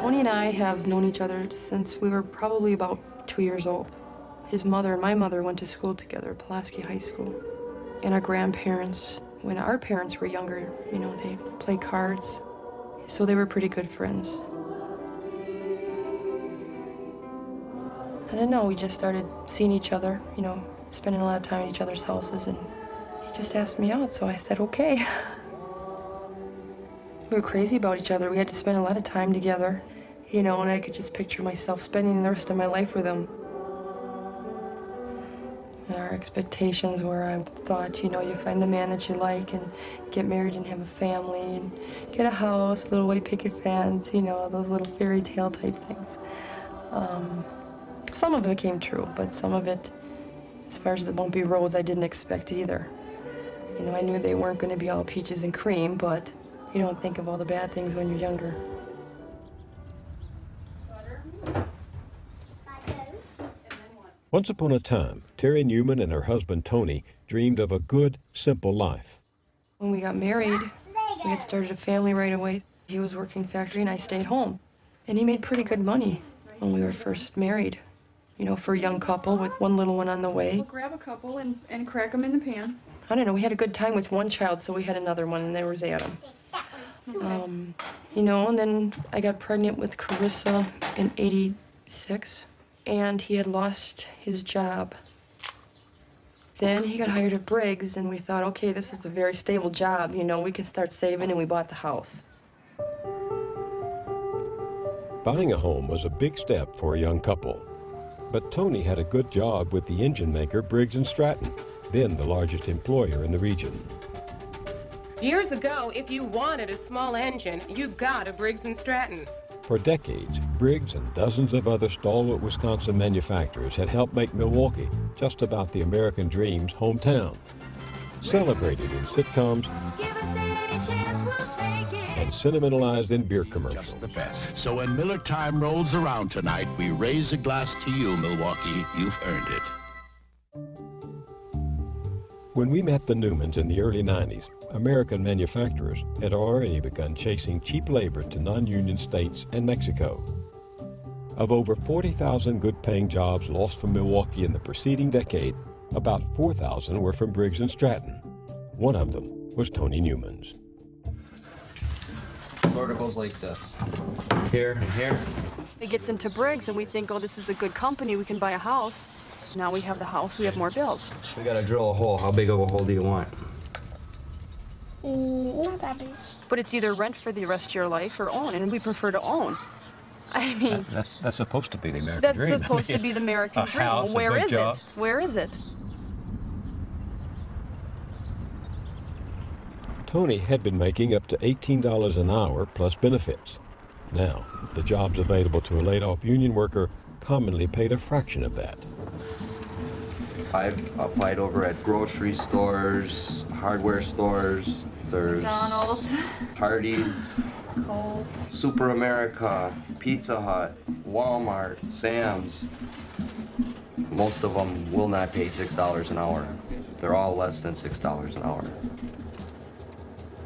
Tony and I have known each other since we were probably about 2 years old. His mother and my mother went to school together, Pulaski High School. And our grandparents, when our parents were younger, you know, they played cards. So they were pretty good friends. I don't know, we just started seeing each other, you know, spending a lot of time at each other's houses, and he just asked me out, so I said, okay. We were crazy about each other. We had to spend a lot of time together, you know, and I could just picture myself spending the rest of my life with him. Our expectations were, I thought, you know, you find the man that you like and get married and have a family and get a house, little white picket fence, you know, those little fairy tale type things. Some of it came true, but some of it, as far as the bumpy roads, I didn't expect either. You know, I knew they weren't going to be all peaches and cream, but you don't think of all the bad things when you're younger. Once upon a time, Terry Newman and her husband Tony dreamed of a good, simple life. When we got married, we had started a family right away. He was working factory and I stayed home. And he made pretty good money when we were first married. You know, for a young couple with one little one on the way. We'll grab a couple and crack them in the pan. I don't know, we had a good time with one child, so we had another one, and there was Adam. You know, and then I got pregnant with Carissa in '86, and he had lost his job. Then he got hired at Briggs, and we thought, okay, this is a very stable job, you know, we can start saving, and we bought the house. Buying a home was a big step for a young couple. But Tony had a good job with the engine maker Briggs & Stratton, then the largest employer in the region. Years ago, if you wanted a small engine, you got a Briggs & Stratton. For decades, Briggs and dozens of other stalwart Wisconsin manufacturers had helped make Milwaukee just about the American dream's hometown. Celebrated in sitcoms and sentimentalized in beer commercials. Just the best. So when Miller time rolls around tonight, we raise a glass to you, Milwaukee. You've earned it. When we met the Newmans in the early 90s, American manufacturers had already begun chasing cheap labor to non-union states and Mexico. Of over 40,000 good-paying jobs lost from Milwaukee in the preceding decade, about 4,000 were from Briggs & Stratton. One of them was Tony Newman's. Verticals like this. Here and here. It gets into Briggs, and we think, oh, this is a good company, we can buy a house. Now we have the house, we have more bills. We gotta drill a hole. How big of a hole do you want? Not that big. But it's either rent for the rest of your life or own, and we prefer to own. I mean... That's supposed to be the American dream. That's supposed to be the American dream. House, Where is job. it? Where is it? Tony had been making up to $18 an hour plus benefits. Now, the jobs available to a laid-off union worker commonly paid a fraction of that. I've applied over at grocery stores, hardware stores. There's McDonald's, Hardee's, Kohl's, Super America, Pizza Hut, Walmart, Sam's. Most of them will not pay $6 an hour. They're all less than $6 an hour.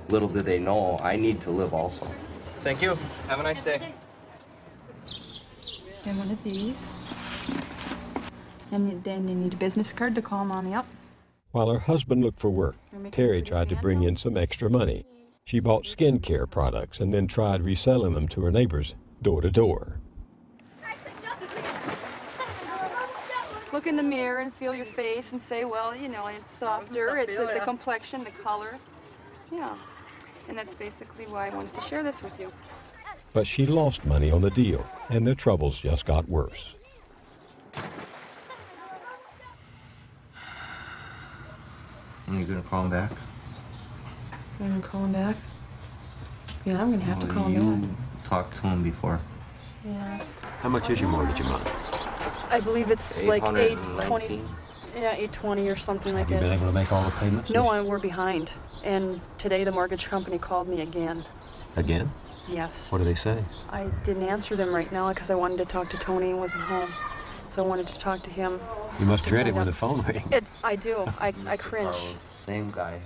Little did they know, I need to live also. Thank you. Have a nice day. And one of these. And then you need a business card to call Mommy up. While her husband looked for work, Terry tried to bring in some extra money. She bought skincare products and then tried reselling them to her neighbors door to door. Look in the mirror and feel your face and say, well, you know, it's softer, the complexion, the color. Yeah. And that's basically why I wanted to share this with you. But she lost money on the deal, and their troubles just got worse. Are you gonna call him back? You gonna call him back? Yeah, I'm gonna have to call him You back. talked to him before. Yeah. How much is your mortgage a month? I believe it's like 820. 819. Yeah, 820 or something like Have you been that. able to make all the payments? No, we're behind. And today the mortgage company called me again. Again? Yes. What do they say? I didn't answer them right now because I wanted to talk to Tony and wasn't home. So I wanted to talk to him. You must dread it find when out. the phone rings. I do. I cringe. Carlos, same guy.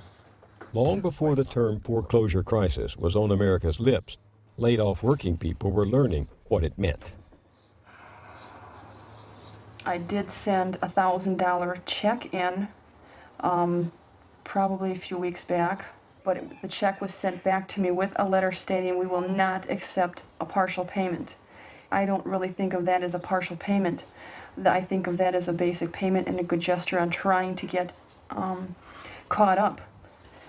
Long before the term foreclosure crisis was on America's lips, laid-off working people were learning what it meant. I did send a $1,000 check in, probably a few weeks back, but the check was sent back to me with a letter stating we will not accept a partial payment. I don't really think of that as a partial payment. I think of that as a basic payment and a good gesture on trying to get caught up.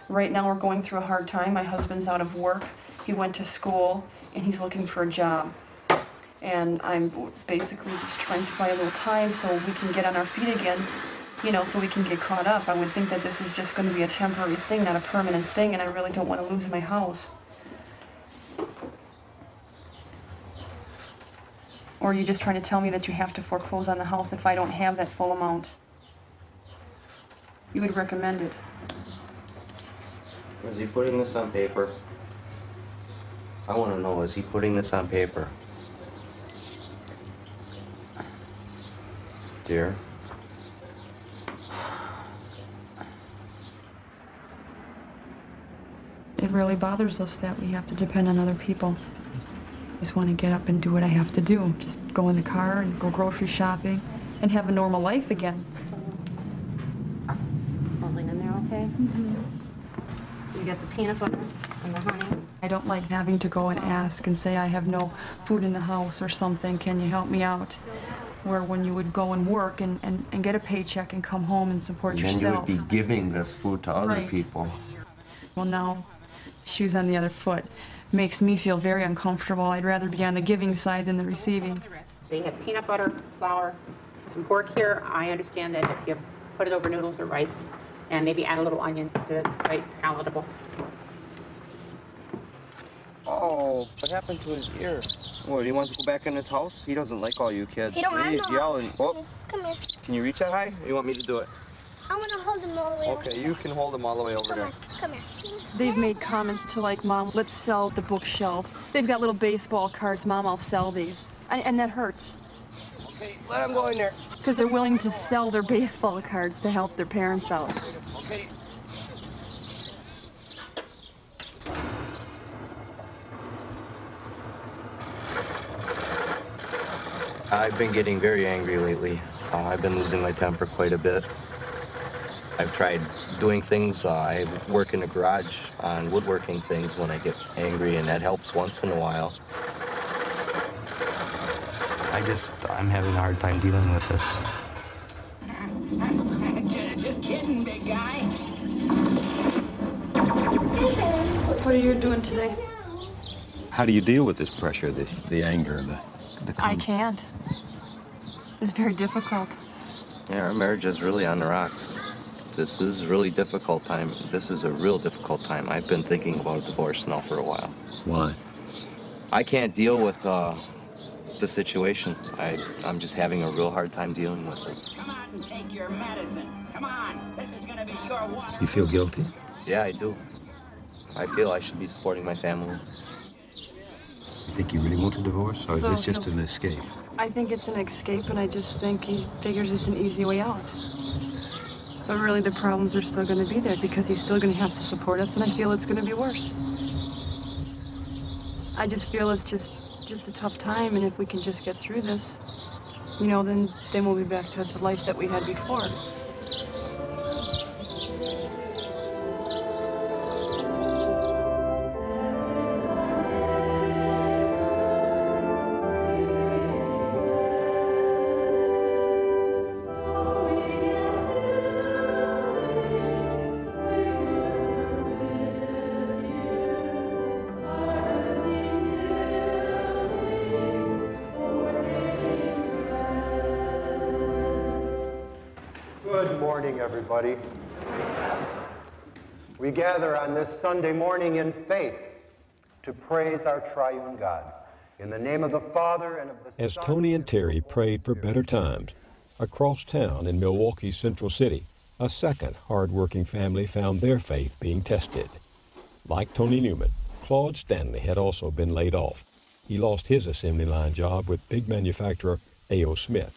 Right now we're going through a hard time. My husband's out of work. He went to school and he's looking for a job. And I'm basically just trying to buy a little time so we can get on our feet again, you know, so we can get caught up. I would think that this is just going to be a temporary thing, not a permanent thing, and I really don't want to lose my house. Or are you just trying to tell me that you have to foreclose on the house if I don't have that full amount? You would recommend it. Is he putting this on paper? I want to know, is he putting this on paper? Dear? It really bothers us that we have to depend on other people. I just want to get up and do what I have to do. Just go in the car and go grocery shopping and have a normal life again. Holding in there okay? Mm-hmm. You got the peanut butter and the honey. I don't like having to go and ask and say I have no food in the house or something. Can you help me out? Where when you would go and work and get a paycheck and come home and support yourself. And you would be giving this food to other Right. people. Well, now, shoes on the other foot. Makes me feel very uncomfortable. I'd rather be on the giving side than the receiving. So you have peanut butter, flour, some pork here. I understand that if you put it over noodles or rice and maybe add a little onion, that's quite palatable. Oh, what happened to his ear? What, he wants to go back in his house? He doesn't like all you kids. He don't have He's no yelling. house. Oh, Come here. can you reach that high? Or you want me to do it? I want to hold him all the way over. Okay, you can hold him all the way over Come there. on. Come here. They've made comments to like, Mom, let's sell the bookshelf. They've got little baseball cards. Mom, I'll sell these. And that hurts. Okay, let him go in there. Because they're willing to sell their baseball cards to help their parents out. Okay. I've been getting very angry lately. I've been losing my temper quite a bit. I've tried doing things. I work in a garage on woodworking things when I get angry, and that helps once in a while. I'm having a hard time dealing with this. Just kidding, big guy. What are you doing today? How do you deal with this pressure, the anger, the I can't. It's very difficult. Yeah, our marriage is really on the rocks. This is a really difficult time. This is a real difficult time. I've been thinking about a divorce now for a while. Why? I can't deal with the situation. I'm just having a real hard time dealing with it. Come on and take your medicine. Come on. This is gonna be your one. Do you feel guilty? Yeah, I do. I feel I should be supporting my family. You think he really wants a divorce, or is So this just he'll- an escape? I think it's an escape, and I just think he figures it's an easy way out. But really, the problems are still going to be there because he's still going to have to support us, and I feel it's going to be worse. I just feel it's just a tough time, and if we can just get through this, you know, then we'll be back to the life that we had before. Good morning, everybody. We gather on this Sunday morning in faith to praise our triune God. In the name of the Father, and of the As Son, Tony and Terry prayed for better times, across town in Milwaukee's Central City, a second hard-working family found their faith being tested. Like Tony Newman, Claude Stanley had also been laid off. He lost his assembly line job with big manufacturer A.O. Smith.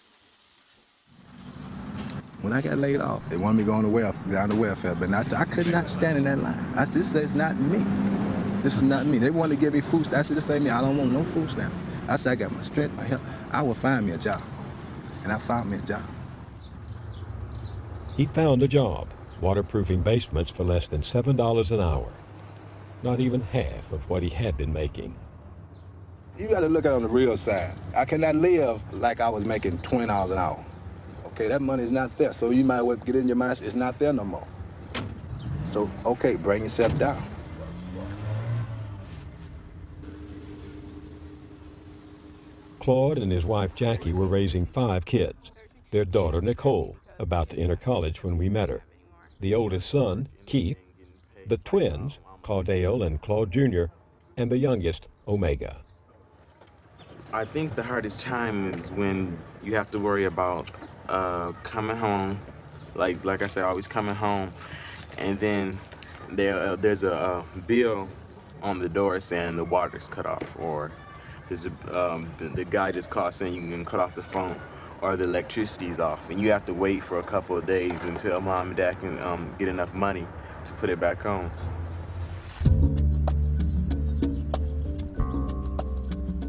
When I got laid off, they wanted me to go on down the welfare, but I could not stand in that line. This is not me. This is not me. They wanted to give me food stamps. I said, this ain't me. I don't want no food stamps. I said, I got my strength, my health. I will find me a job. And I found me a job. He found a job, waterproofing basements for less than $7 an hour. Not even half of what he had been making. You got to look at it on the real side. I cannot live like I was making $20 an hour. Okay, that money is not there, so you might well get in your mind, it's not there no more. So, okay, bring yourself down. Claude and his wife Jackie were raising 5 kids. Their daughter Nicole, about to enter college when we met her. The oldest son, Keith. The twins, Claudale and Claude Jr., and the youngest, Omega. I think the hardest time is when you have to worry about coming home, like I said, always coming home, and then there's a bill on the door saying the water's cut off, or there's the guy just called saying you can cut off the phone, or the electricity's off, and you have to wait for a couple of days until mom and dad can get enough money to put it back on.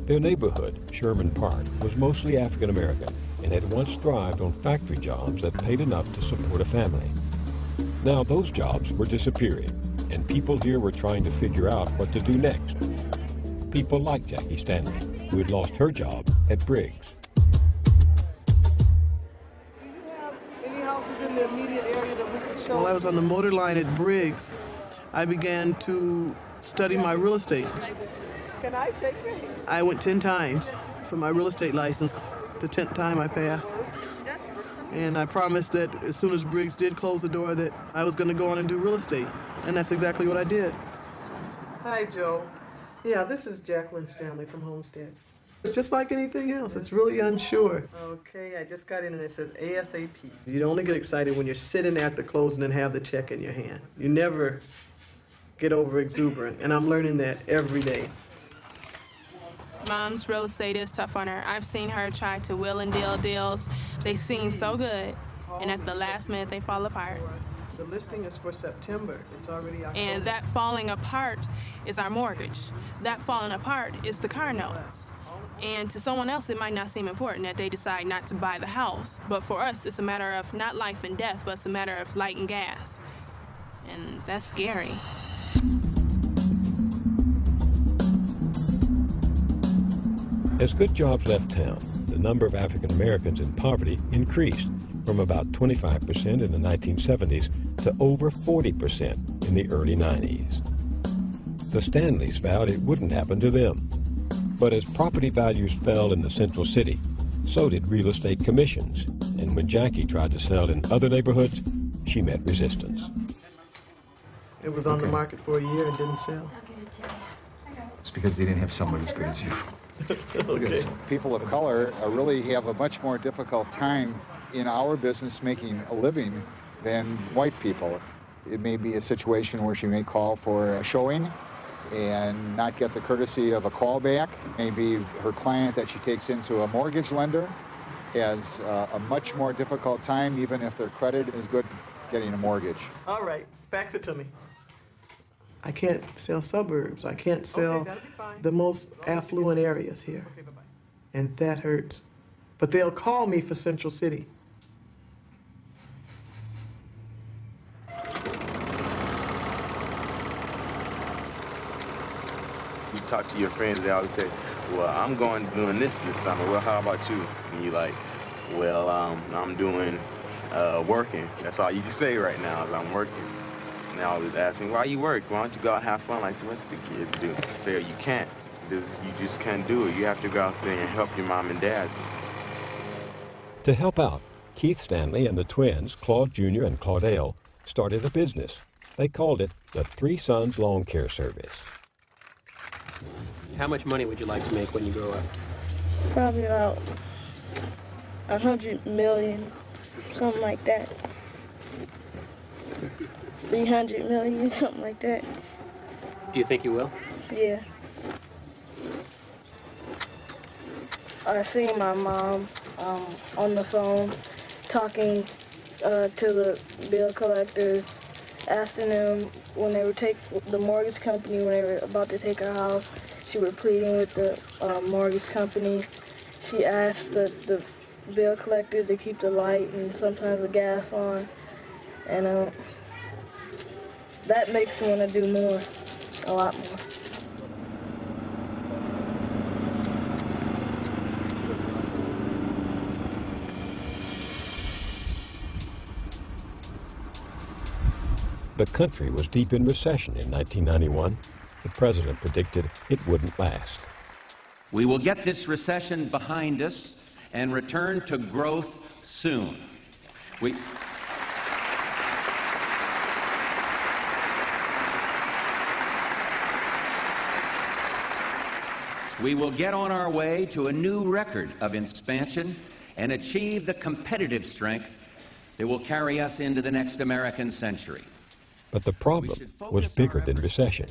Their neighborhood, Sherman Park, was mostly African American and had once thrived on factory jobs that paid enough to support a family. Now those jobs were disappearing, and people here were trying to figure out what to do next. People like Jackie Stanley, who had lost her job at Briggs. Do you have any houses in the immediate area that we could show? While I was on the motor line at Briggs, I began to study my real estate. Can I shake your hand? I went 10 times for my real estate license. The 10th time I passed. And I promised that as soon as Briggs did close the door that I was going to go on and do real estate. And that's exactly what I did. Hi, Joe. Yeah, this is Jacqueline Stanley from Homestead. It's just like anything else. It's really unsure. Okay, I just got in and it says ASAP. You only get excited when you're sitting at the closing and have the check in your hand. You never get over exuberant, and I'm learning that every day. Mom's real estate is tough on her. I've seen her try to wheel and deal deals. They seem so good, and at the last minute they fall apart. The listing is for September. It's already October. And that falling apart is our mortgage. That falling apart is the car notes. And to someone else, it might not seem important that they decide not to buy the house. But for us, it's a matter of not life and death, but it's a matter of light and gas. And that's scary. As good jobs left town, the number of African Americans in poverty increased from about 25% in the 1970s to over 40% in the early 90s. The Stanleys vowed it wouldn't happen to them. But as property values fell in the central city, so did real estate commissions. And when Jackie tried to sell in other neighborhoods, she met resistance. It was on the market for a year and didn't sell. It's because they didn't have someone as good as you. Okay. People of color really have a much more difficult time in our business making a living than white people. It may be a situation where she may call for a showing and not get the courtesy of a call back. Maybe her client that she takes into a mortgage lender has a much more difficult time, even if their credit is good, getting a mortgage. All right, fax it to me. I can't sell suburbs. I can't sell the most affluent areas here. And that hurts. But they'll call me for Central City. You talk to your friends, they always say, well, I'm going doing this summer. Well, how about you? And you're like, well, I'm doing working. That's all you can say right now is I'm working. And they always asking, why you work? Why don't you go out and have fun like the rest of the kids do? I say, you can't. You just can't do it. You have to go out there and help your mom and dad. To help out, Keith Stanley and the twins, Claude Jr. and Claudale, started a business. They called it the Three Sons Lawn Care Service. How much money would you like to make when you grow up? Probably about 100 million, something like that. 300 million, something like that. Do you think you will? Yeah. I seen my mom on the phone talking to the bill collectors, asking them when they would take the mortgage company, when they were about to take our house, she was pleading with the mortgage company. She asked the bill collector to keep the light and sometimes the gas on. And that makes me want to do more, a lot more. The country was deep in recession in 1991. The president predicted it wouldn't last. We will get this recession behind us and return to growth soon. We will get on our way to a new record of expansion and achieve the competitive strength that will carry us into the next American century. But the problem was bigger than recession.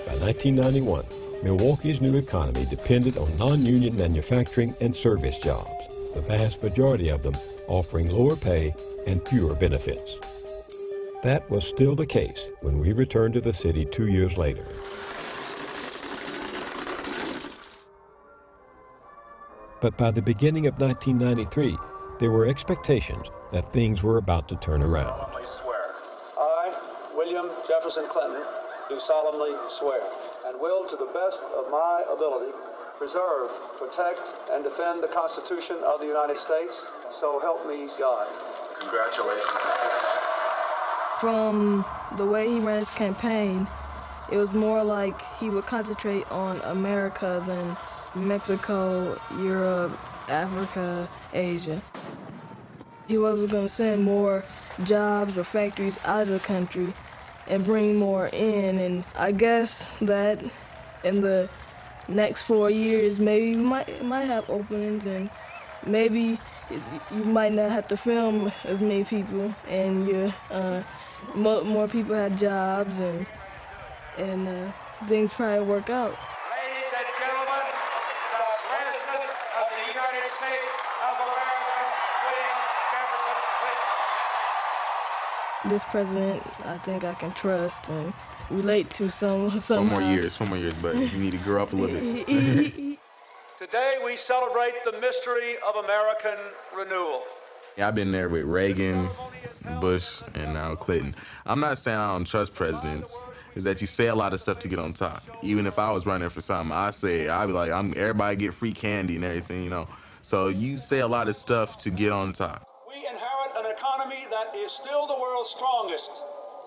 By 1991, Milwaukee's new economy depended on non-union manufacturing and service jobs, the vast majority of them offering lower pay and fewer benefits. That was still the case when we returned to the city 2 years later. But by the beginning of 1993, there were expectations that things were about to turn around. I, William Jefferson Clinton, do solemnly swear, and will, to the best of my ability, preserve, protect, and defend the Constitution of the United States. So help me God. Congratulations. From the way he ran his campaign, it was more like he would concentrate on America than Mexico, Europe, Africa, Asia. He wasn't going to send more jobs or factories out of the country and bring more in. And I guess that in the next 4 years, maybe you might have openings, and maybe you might not have to film as many people, and more people have jobs, and things probably work out. Ladies and gentlemen, the President of the United States of America, William Jefferson Clinton. This president, I think I can trust and relate to somehow. 4 more years, but you need to grow up a little bit. Today we celebrate the mystery of American renewal. Yeah, I've been there with Reagan, Bush, and now Clinton. I'm not saying I don't trust presidents. Is that you say a lot of stuff to get on top. Even if I was running for something, I'd be like, everybody get free candy and everything, you know. So you say a lot of stuff to get on top. We inherit an economy that is still the world's strongest,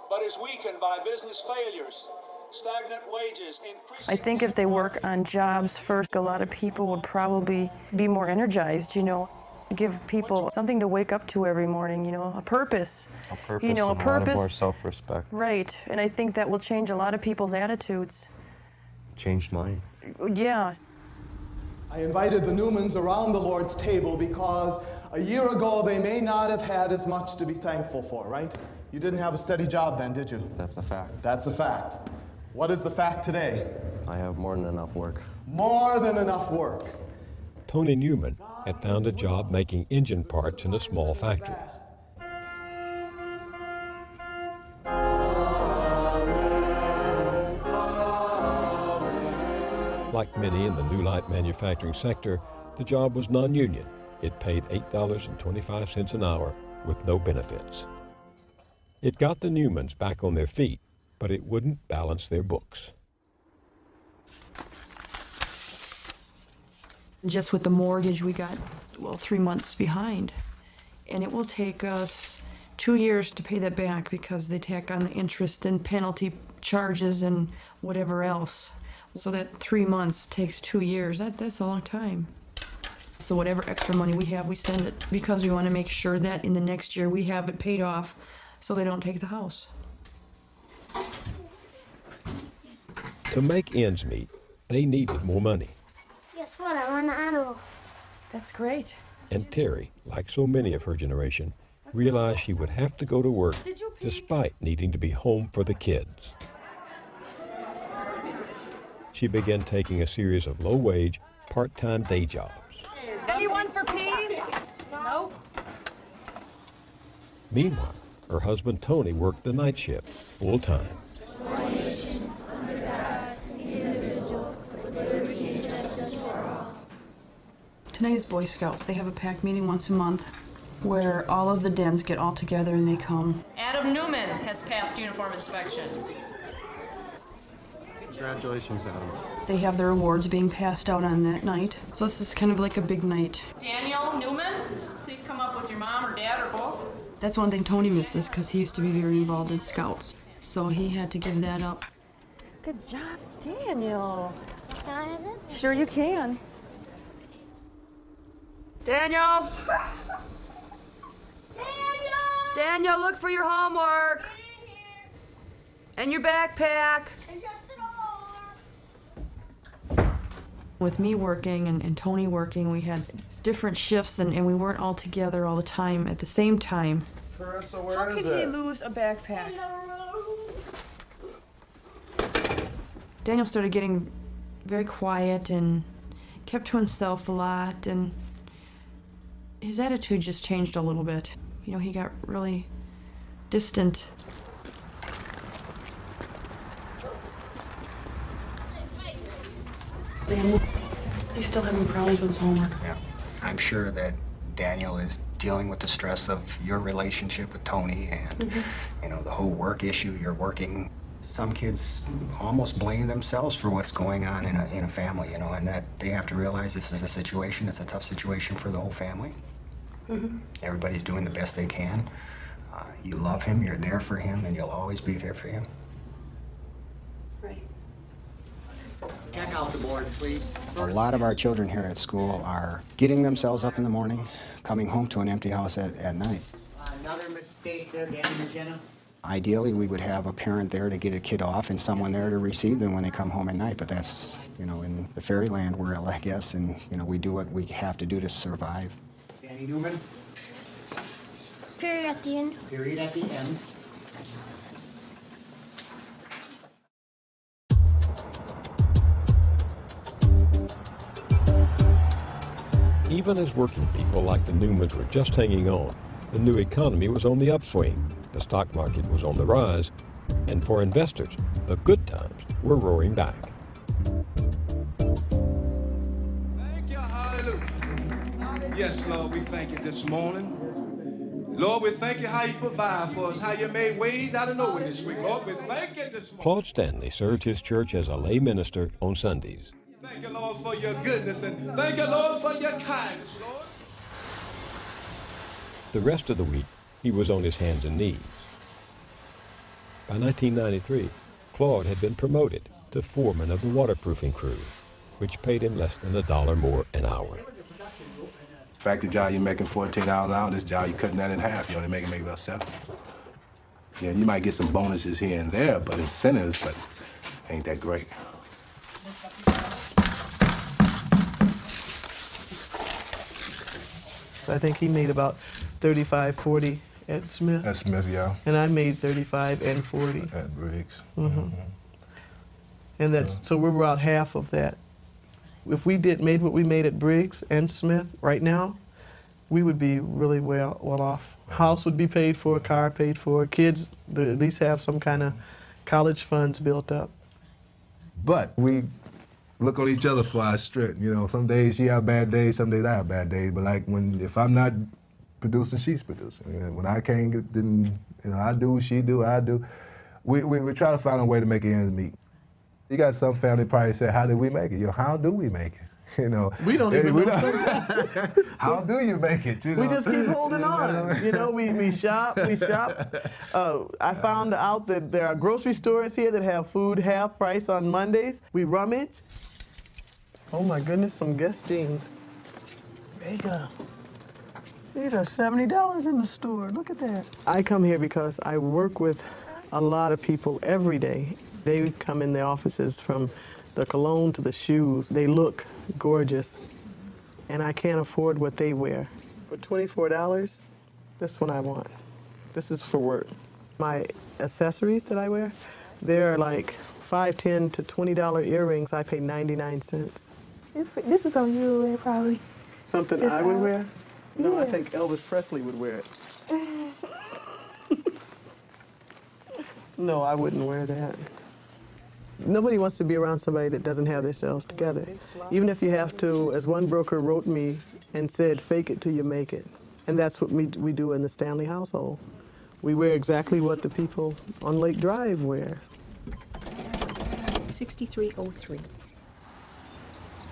but is weakened by business failures, stagnant wages, increasing... I think if they work on jobs first, a lot of people would probably be more energized, you know. Give people something to wake up to every morning, you know, a purpose. A purpose, you know, a lot of more self-respect. Right, and I think that will change a lot of people's attitudes. Changed mine. Yeah. I invited the Newmans around the Lord's table because a year ago they may not have had as much to be thankful for, right? You didn't have a steady job then, did you? That's a fact. That's a fact. What is the fact today? I have more than enough work. More than enough work. Tony Newman had found a job making engine parts in a small factory. Like many in the new light manufacturing sector, the job was non-union. It paid $8.25 an hour with no benefits. It got the Newmans back on their feet, but it wouldn't balance their books. Just with the mortgage, we got, 3 months behind. And it will take us 2 years to pay that back because they tack on the interest and penalty charges and whatever else. So that 3 months takes 2 years. That's a long time. So whatever extra money we have, we send it because we want to make sure that in the next year we have it paid off so they don't take the house. To make ends meet, they needed more money. Guess what? I won the honor. That's great. And Terry, like so many of her generation, realized she would have to go to work despite needing to be home for the kids. She began taking a series of low-wage, part-time day jobs. Anyone for peas? No. Meanwhile, Her husband Tony worked the night shift, full time. Tonight is Boy Scouts. They have a PAC meeting once a month where all of the dens get all together and they come. Adam Newman has passed uniform inspection. Congratulations, Adam. They have their awards being passed out on that night. So this is kind of like a big night. Daniel Newman, please come up with your mom or dad or both. That's one thing Tony misses because he used to be very involved in Scouts. So he had to give that up. Good job, Daniel. Can I have it? Sure you can. Daniel! Daniel, look for your homework. And your backpack. With me working and Tony working, we had different shifts and we weren't all together all the time at the same time. Carissa, where How is can he it? lose a backpack? Daniel started getting very quiet and kept to himself a lot, and his attitude just changed a little bit. You know, he got really distant. He's still having problems with his homework. Yeah. I'm sure that Daniel is dealing with the stress of your relationship with Tony and, you know, the whole work issue. You're working. Some kids almost blame themselves for what's going on in a family, you know, and that they have to realize this is a situation. It's a tough situation for the whole family. Everybody's doing the best they can. You love him, you're there for him, and you'll always be there for him. Right. Check out the board, please. A lot of our children here at school are getting themselves up in the morning, coming home to an empty house at night. Another mistake there, Danny McKenna. Ideally, we would have a parent there to get a kid off and someone there to receive them when they come home at night, but that's, you know, in the fairyland world, I guess, and, you know, we do what we have to do to survive. Danny Newman. Period at the end. Period at the end. Even as working people like the Newmans were just hanging on, the new economy was on the upswing, the stock market was on the rise, and for investors, the good times were roaring back. Thank you, hallelujah. Yes, Lord, we thank you this morning. Lord, we thank you how you provide for us, how you made ways out of nowhere this week. Lord, we thank you this morning. Claude Stanley served his church as a lay minister on Sundays. Thank you, Lord, for your goodness, and thank you, Lord, for your kindness, Lord. The rest of the week, he was on his hands and knees. By 1993, Claude had been promoted to foreman of the waterproofing crew, which paid him less than $1 more an hour. Factory job, you're making $14 an hour. This job, you're cutting that in half. You only making maybe about $7. Yeah, you might get some bonuses here and there, but incentives, but ain't that great. I think he made about 35, 40 at Smith. At Smith, yeah. And I made 35 and 40. At Briggs. And that's so we're about half of that. If we made what we made at Briggs and Smith right now, we would be really well off. House would be paid for, car paid for, kids at least have some kind of college funds built up. But we look on each other for our strength. You know, some days she have bad days, some days I have bad days. But like if I'm not producing, she's producing. And when I can't get, then I do, she do, I do. We try to find a way to make ends meet. You got some family probably say, "How did we make it?" How do we make it? We don't even know sometimes. How do you make it? We just keep holding on. We shop. I found out that there are grocery stores here that have food half price on Mondays. We rummage. Oh my goodness, some Guess jeans. Mega. These are $70 in the store. Look at that. I come here because I work with a lot of people every day. They come in the offices from the cologne to the shoes. They look gorgeous, and I can't afford what they wear. For $24, this one I want. This is for work. My accessories that I wear, they're like $5, $10 to $20 earrings. I pay 99 cents. This is something you would wear, probably. Something I would wear? No, I think Elvis Presley would wear it. No, I wouldn't wear that. Nobody wants to be around somebody that doesn't have themselves together. Even if you have to, as one broker wrote me and said, fake it till you make it. And that's what we do in the Stanley household. We wear exactly what the people on Lake Drive wears. 6303.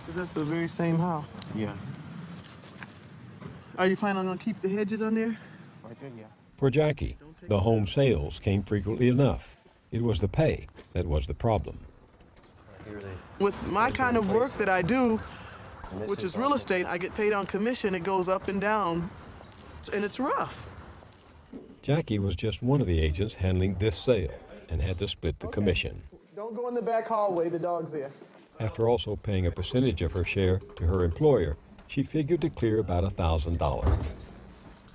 Because that's the very same house. Yeah. Are you planning on keep the hedges on there? For Jackie, the home sales came frequently enough. It was the pay that was the problem. With my kind of work that I do, which is real estate, I get paid on commission. It goes up and down, and it's rough. Jackie was just one of the agents handling this sale and had to split the commission. Don't go in the back hallway, the dog's there. After also paying a percentage of her share to her employer, she figured to clear about $1,000.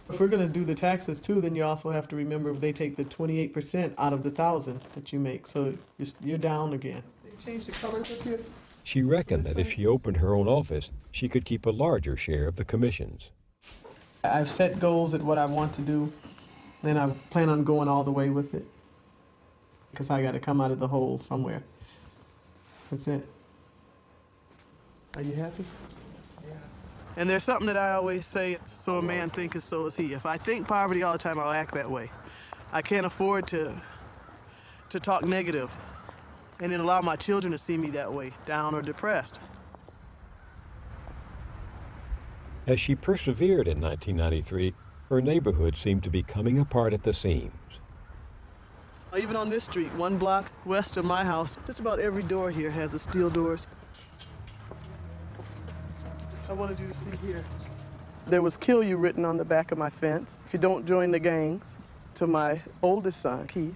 If we're going to do the taxes too, then you also have to remember they take the 28% out of the $1,000 that you make, so you're down again. They change the colors up here. She reckoned that if she opened her own office, she could keep a larger share of the commissions. I've set goals at what I want to do, and I plan on going all the way with it, because I got to come out of the hole somewhere. That's it. Are you happy? Yeah. And there's something that I always say, so a man thinketh, so is he. If I think poverty all the time, I'll act that way. I can't afford to talk negative and then allow my children to see me that way, down or depressed. As she persevered in 1993, her neighborhood seemed to be coming apart at the seams. Even on this street, 1 block west of my house, just about every door here has the steel doors. I wanted you to see here. There was "kill you" written on the back of my fence. If you don't join the gangs, to my oldest son, Keith.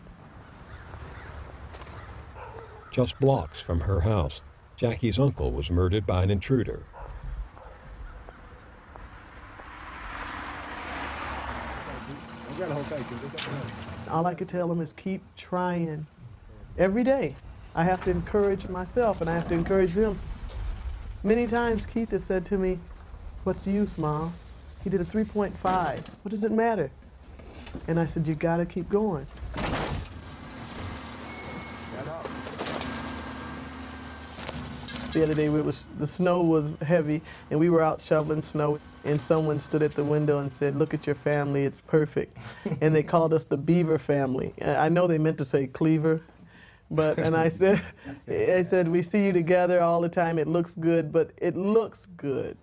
Just blocks from her house, Jackie's uncle was murdered by an intruder. All I could tell him is keep trying. Every day, I have to encourage myself and I have to encourage them. Many times Keith has said to me, "What's the use, Mom? He did a 3.5. What does it matter?" And I said, "You gotta keep going." The other day, the snow was heavy, and we were out shoveling snow, and someone stood at the window and said, "Look at your family, it's perfect." And they called us the Beaver family. I know they meant to say Cleaver, and I said, "We see you together all the time, it looks good, but it looks good."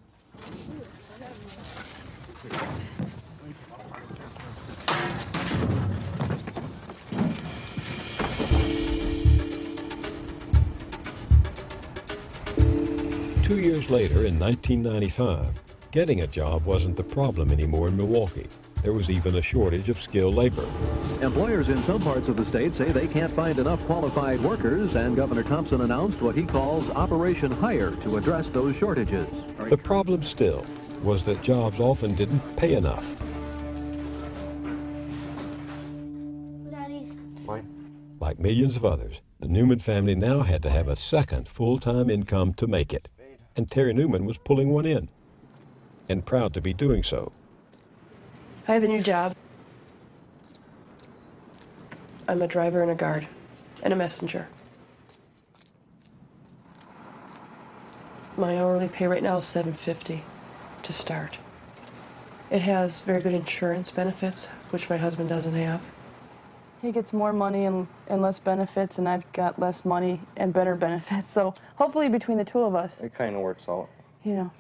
Two years later, in 1995, getting a job wasn't the problem anymore in Milwaukee. There was even a shortage of skilled labor. Employers in some parts of the state say they can't find enough qualified workers, and Governor Thompson announced what he calls Operation Hire to address those shortages. The problem still was that jobs often didn't pay enough. Like millions of others, the Newman family now had to have a second full-time income to make it. And Terry Newman was pulling one in, and proud to be doing so. I have a new job. I'm a driver and a guard, and a messenger. My hourly pay right now is $7.50 to start. It has very good insurance benefits, which my husband doesn't have. He gets more money and less benefits, and I've got less money and better benefits. So hopefully between the two of us, It kind of works out. you know.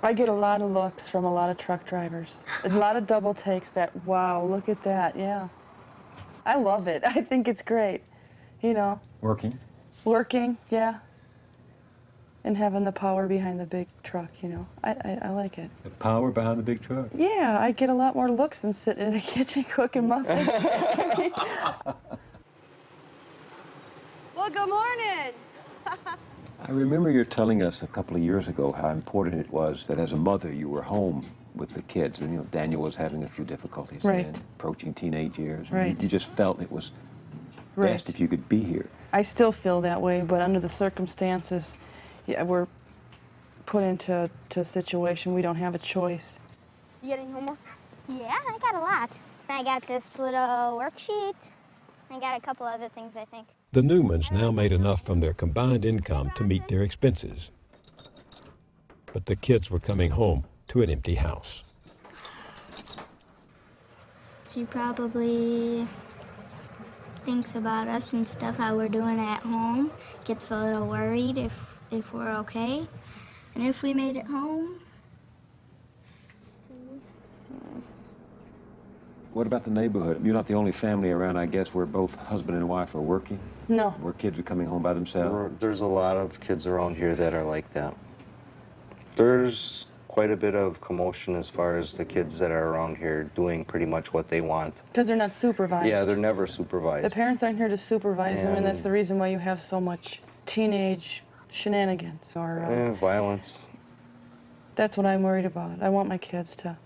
I get a lot of looks from a lot of truck drivers. A lot of double takes that, wow, look at that, yeah. I love it. I think it's great, you know. Working? Working, yeah. And having the power behind the big truck, you know. I like it. The power behind the big truck? Yeah, I get a lot more looks than sitting in the kitchen cooking muffins. Well, good morning. I remember you telling us a couple of years ago how important it was that as a mother you were home with the kids. And, you know, Daniel was having a few difficulties Right. then, approaching teenage years. And Right. you just felt it was Right. best if you could be here. I still feel that way, but under the circumstances, yeah, we're put into a situation we don't have a choice. You getting homework? Yeah, I got a lot. I got this little worksheet. I got a couple other things, I think. The Newmans now made enough from their combined income to meet their expenses. But the kids were coming home to an empty house. She probably thinks about us and stuff, how we're doing at home. Gets a little worried if we're okay. And if we made it home. What about the neighborhood? You're not the only family around, I guess, where both husband and wife are working? No. Where kids are coming home by themselves? There's a lot of kids around here that are like that. There's quite a bit of commotion as far as the kids that are around here doing pretty much what they want. Because they're not supervised. Yeah, they're never supervised. The parents aren't here to supervise them, and that's the reason why you have so much teenage shenanigans or violence. That's what I'm worried about. I want my kids to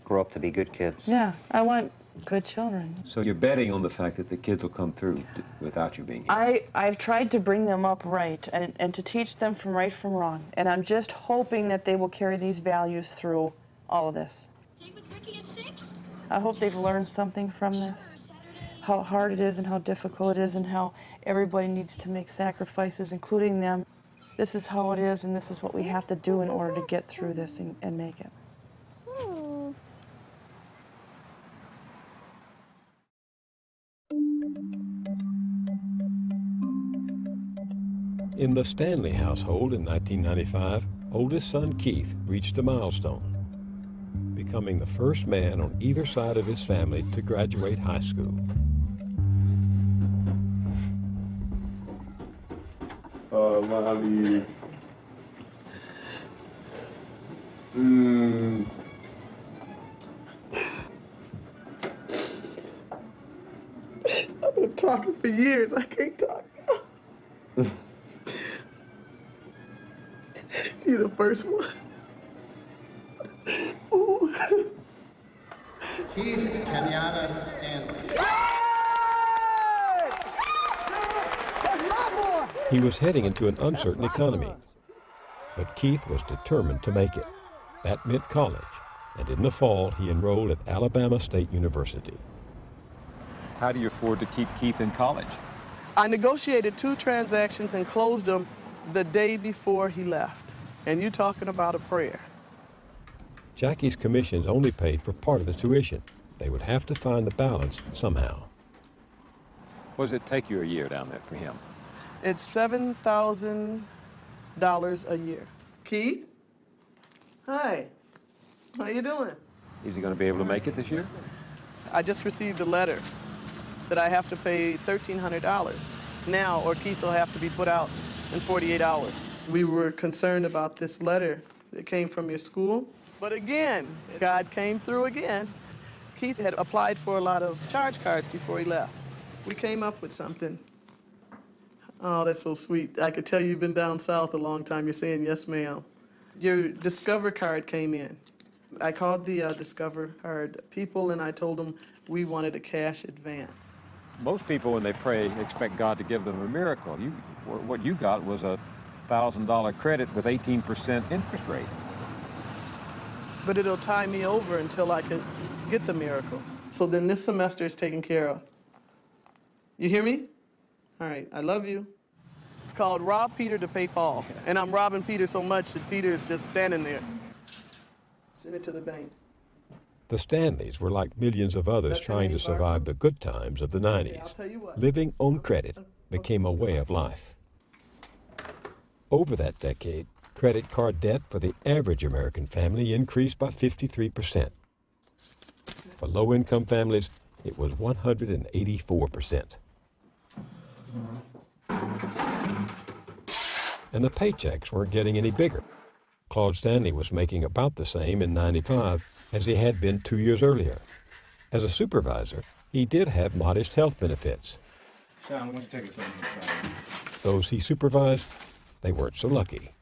grow up to be good kids. Yeah, I want good children. So you're betting on the fact that the kids will come through without you being here? I've tried to bring them up right and to teach them from right from wrong. And I'm just hoping that they will carry these values through all of this. I hope they've learned something from this. How hard it is and how difficult it is and how everybody needs to make sacrifices, including them. This is how it is and this is what we have to do in order to get through this and make it. In the Stanley household in 1995, oldest son Keith reached a milestone, becoming the first man on either side of his family to graduate high school. Mommy. I've been talking for years. I can't talk now. You're the first one. Keith Kenyatta Stanley. He was heading into an uncertain economy, but Keith was determined to make it. That meant college, and in the fall, he enrolled at Alabama State University. How do you afford to keep Keith in college? I negotiated 2 transactions and closed them the day before he left. And you're talking about a prayer. Jackie's commissions only paid for part of the tuition. They would have to find the balance somehow. What does it take you a year down there for him? It's $7,000 a year. Keith? Hi. How you doing? Is he going to be able to make it this year? I just received a letter that I have to pay $1,300 now, or Keith will have to be put out in 48 hours. We were concerned about this letter that came from your school. But again, God came through again. Keith had applied for a lot of charge cards before he left. We came up with something. Oh, that's so sweet. I could tell you've been down south a long time. You're saying yes, ma'am. Your Discover card came in. I called the Discover card people and I told them we wanted a cash advance. Most people, when they pray, expect God to give them a miracle. What you got was a $1,000 credit with 18% interest rate. But it'll tie me over until I can get the miracle. So then this semester is taken care of. You hear me? All right, I love you. It's called Rob Peter to Pay Paul. And I'm robbing Peter so much that Peter is just standing there. Send it to the bank. The Stanleys were like millions of others trying to survive the good times of the 90s. Living on credit became a way of life. Over that decade, credit card debt for the average American family increased by 53%. For low-income families, it was 184%. And the paychecks weren't getting any bigger. Claude Stanley was making about the same in '95 as he had been 2 years earlier. As a supervisor, he did have modest health benefits. Sean, why don't you take us on this side? Those he supervised, they weren't so lucky.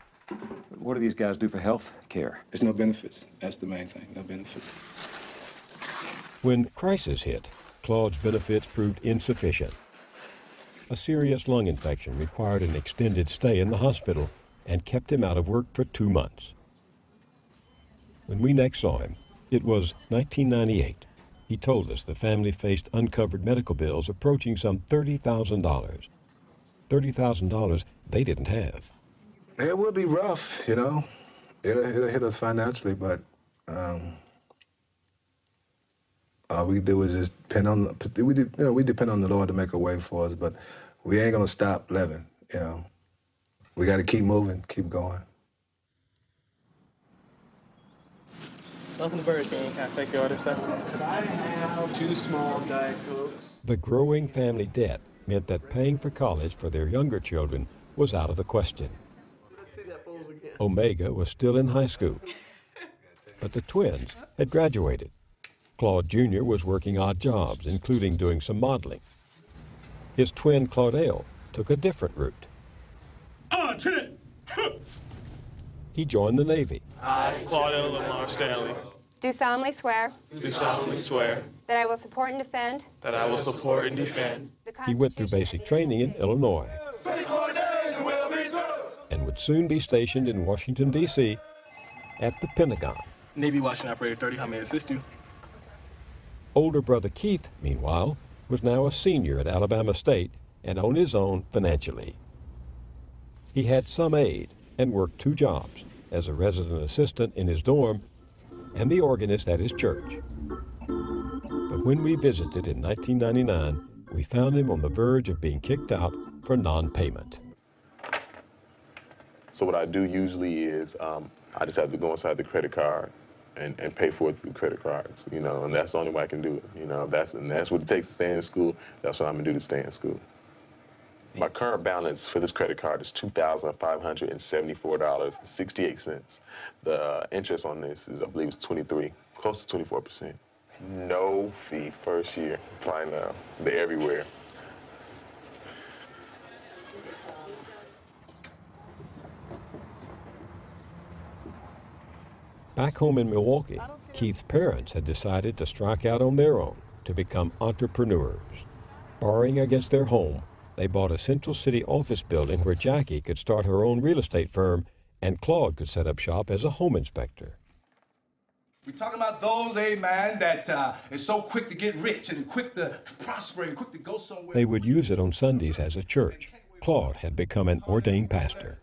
What do these guys do for health care? There's no benefits. That's the main thing, no benefits. When crisis hit, Claude's benefits proved insufficient. A serious lung infection required an extended stay in the hospital and kept him out of work for 2 months. When we next saw him, it was 1998. He told us the family faced uncovered medical bills approaching some $30,000. $30,000 they didn't have. It will be rough, you know. It'll hit us financially, but all we do is just depend on we depend on the Lord to make a way for us, but we ain't gonna stop living, you know. We got to keep moving, keep going. Welcome to Burger King. Can I take your order, sir? Could I have 2 small Diet Cokes? The growing family debt meant that paying for college for their younger children was out of the question. Let's see that pose again. Omega was still in high school, but the twins had graduated. Claude Jr. was working odd jobs, including doing some modeling. His twin Claudel took a different route. He joined the Navy. I, Claudel Lamar Stanley, do solemnly swear do solemnly swear that I will support and defend that I will support and defend He went through basic training in Illinois and would soon be stationed in Washington, D.C. at the Pentagon. Navy Watching Operator 30, how may I assist you? Older brother Keith, meanwhile, was now a senior at Alabama State and on his own financially. He had some aid and worked 2 jobs, as a resident assistant in his dorm and the organist at his church. But when we visited in 1999, we found him on the verge of being kicked out for non-payment. So what I do usually is I just have to go inside the credit card and pay for it through credit cards, you know, and that's the only way I can do it, you know. That's what it takes to stay in school. That's what I'm gonna do to stay in school. My current balance for this credit card is $2,574.68. The interest on this is, I believe, it's 23, close to 24%. No fee first year. Applying they're everywhere. Back home in Milwaukee, Keith's parents had decided to strike out on their own to become entrepreneurs. Borrowing against their home, they bought a Central City office building where Jackie could start her own real estate firm and Claude could set up shop as a home inspector. We're talking about those, man, that is so quick to get rich and quick to prosper and quick to go somewhere. They would use it on Sundays as a church. Claude had become an ordained pastor.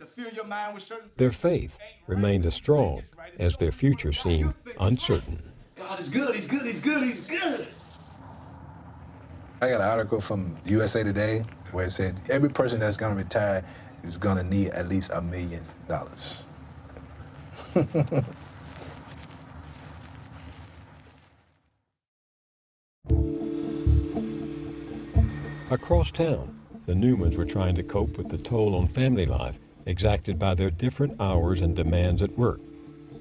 Their faith remained as strong as their future seemed uncertain. God is good, he's good, he's good, he's good. I got an article from USA Today where it said every person that's gonna retire is gonna need at least $1 million. Across town, the Newmans were trying to cope with the toll on family life exacted by their different hours and demands at work,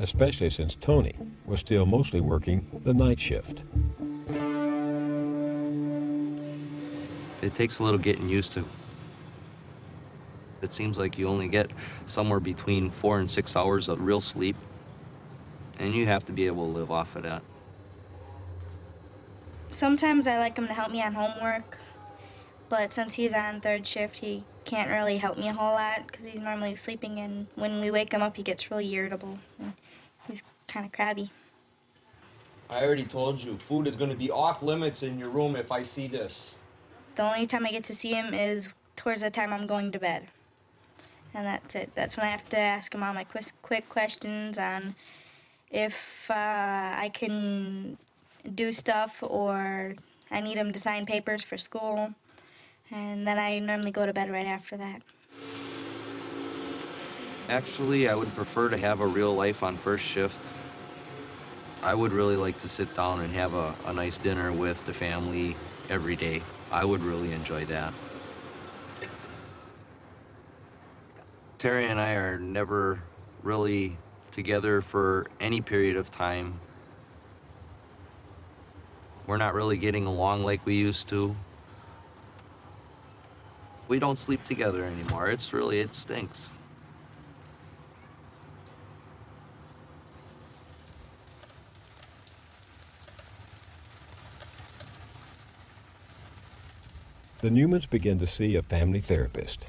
especially since Tony was still mostly working the night shift. It takes a little getting used to. It seems like you only get somewhere between 4 and 6 hours of real sleep, and you have to be able to live off of that. Sometimes I like him to help me on homework, but since he's on 3rd shift, he can't really help me a whole lot because he's normally sleeping, and when we wake him up, he gets really irritable. He's kind of crabby. I already told you, food is going to be off limits in your room if I see this. The only time I get to see him is towards the time I'm going to bed. And that's it. That's when I have to ask him all my quick questions on if I can do stuff or I need him to sign papers for school. And then I normally go to bed right after that. Actually, I would prefer to have a real life on 1st shift. I would really like to sit down and have a nice dinner with the family every day. I would really enjoy that. Terry and I are never really together for any period of time. We're not really getting along like we used to. We don't sleep together anymore. It stinks. The Newmans began to see a family therapist.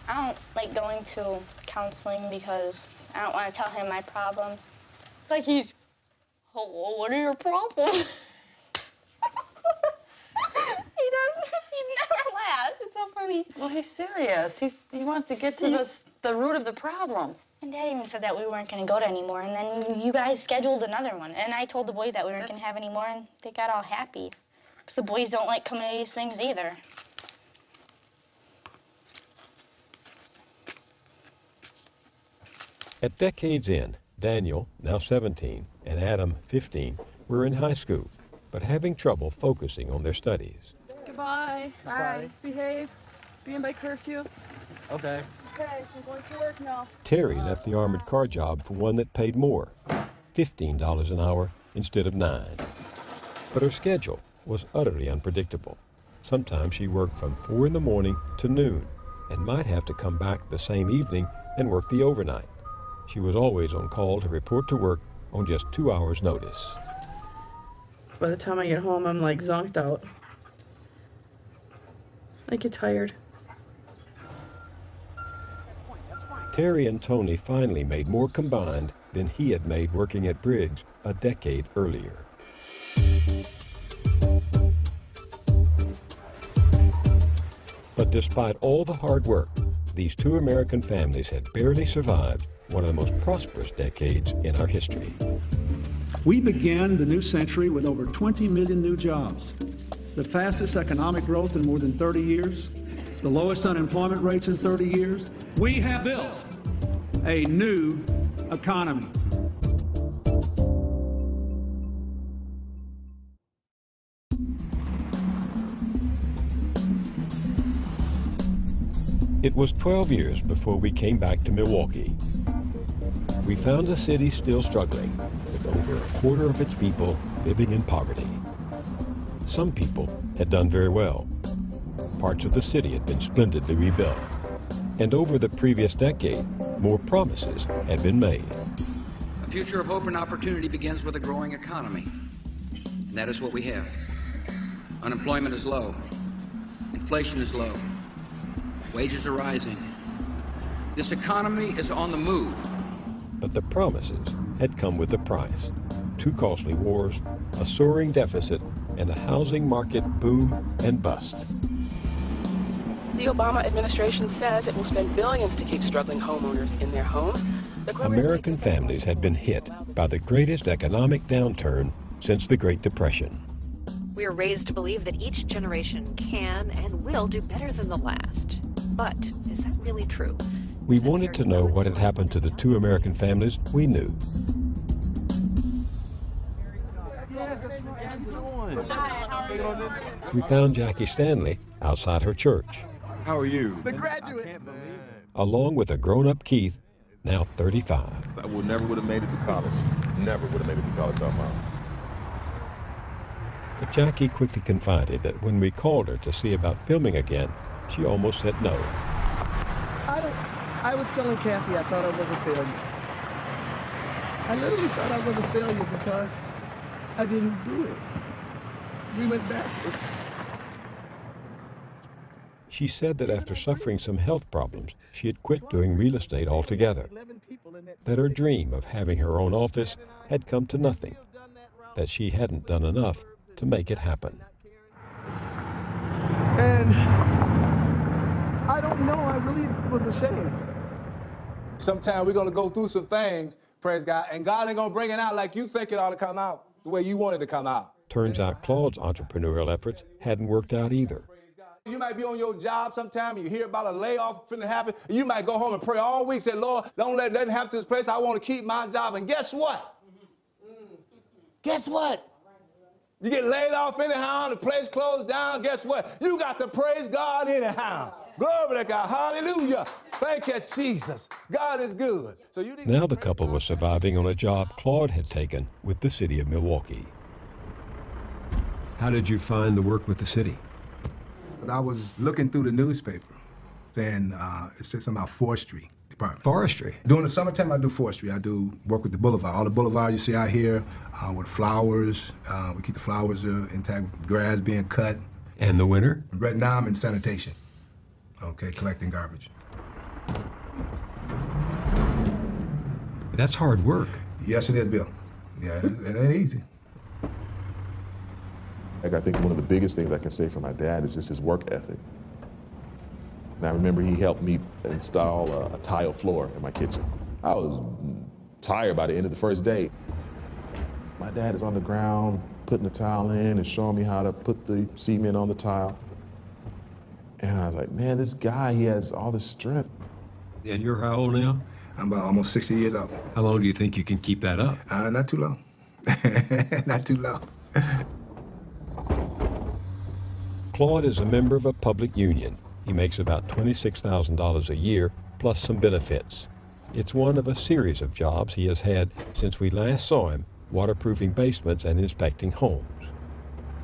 I don't like going to counseling because I don't want to tell him my problems. It's like he's, oh, what are your problems? so funny. Well, he's serious. He wants to get to the root of the problem. And Dad even said that we weren't going to go to any more, and then you guys scheduled another one. And I told the boys that we weren't going to have any more, and they got all happy. Because the boys don't like coming to these things either. At decade's end, Daniel, now 17, and Adam, 15, were in high school, but having trouble focusing on their studies. Goodbye. Bye. Behave. Be in by curfew. Okay. Okay, I'm going to work now. Terry left the armored car job for one that paid more, $15 an hour instead of $9. But her schedule was utterly unpredictable. Sometimes she worked from 4 in the morning to noon and might have to come back the same evening and work the overnight. She was always on call to report to work on just 2 hours' notice. By the time I get home, I'm like zonked out. I get tired. Terry and Tony finally made more combined than he had made working at Briggs a decade earlier. But despite all the hard work, these two American families had barely survived one of the most prosperous decades in our history. We began the new century with over 20 million new jobs, the fastest economic growth in more than 30 years, the lowest unemployment rates in 30 years. We have built a new economy. It was 12 years before we came back to Milwaukee. We found the city still struggling, with over a quarter of its people living in poverty. Some people had done very well. Parts of the city had been splendidly rebuilt. And over the previous decade, more promises had been made. A future of hope and opportunity begins with a growing economy. And that is what we have. Unemployment is low. Inflation is low. Wages are rising. This economy is on the move. But the promises had come with a price. 2 costly wars, a soaring deficit, and a housing market boom and bust. The Obama administration says it will spend billions to keep struggling homeowners in their homes. American families had been hit by the greatest economic downturn since the Great Depression. We are raised to believe that each generation can and will do better than the last. But is that really true? We wanted to know what had happened to the 2 American families we knew. We found Jackie Stanley outside her church. How are you? The graduate. Along with a grown-up Keith, now 35. I never would have made it to college. Never would have made it to college on my own. But Jackie quickly confided that when we called her to see about filming again, she almost said no. I was telling Kathy I thought I was a failure. I literally thought I was a failure because I didn't do it. We went backwards. She said that after suffering some health problems, she had quit doing real estate altogether, that her dream of having her own office had come to nothing, that she hadn't done enough to make it happen. And I don't know, I really was ashamed. Sometimes we're going to go through some things, praise God, and God ain't going to bring it out like you think it ought to come out, the way you want it to come out. Turns out Claude's entrepreneurial efforts hadn't worked out either. You might be on your job sometime and you hear about a layoff finna happen, and you might go home and pray all week, say, Lord, don't let that happen to this place. I want to keep my job. And guess what? Guess what? You get laid off anyhow, the place closed down, guess what? You got to praise God anyhow. Glory to God. Hallelujah. Thank you, Jesus. God is good. So now the couple was surviving on a job Claude had taken with the city of Milwaukee. How did you find the work with the city? I was looking through the newspaper, saying it said something about forestry department. Forestry? During the summertime, I do forestry. I do work with the boulevard. All the boulevards you see out here with flowers. We keep the flowers intact, grass being cut. And the winter? Right now, I'm in sanitation. Okay, collecting garbage. That's hard work. Yes, it is, Bill. Yeah, it ain't easy. I think one of the biggest things I can say for my dad is just his work ethic. And I remember he helped me install a tile floor in my kitchen. I was tired by the end of the first day. My dad is on the ground putting the tile in and showing me how to put the cement on the tile. And I was like, man, this guy, he has all this strength. And you're how old now? I'm about almost 60 years old. How long do you think you can keep that up? Not too long. Not too long. Claude is a member of a public union. He makes about $26,000 a year, plus some benefits. It's one of a series of jobs he has had since we last saw him, waterproofing basements and inspecting homes.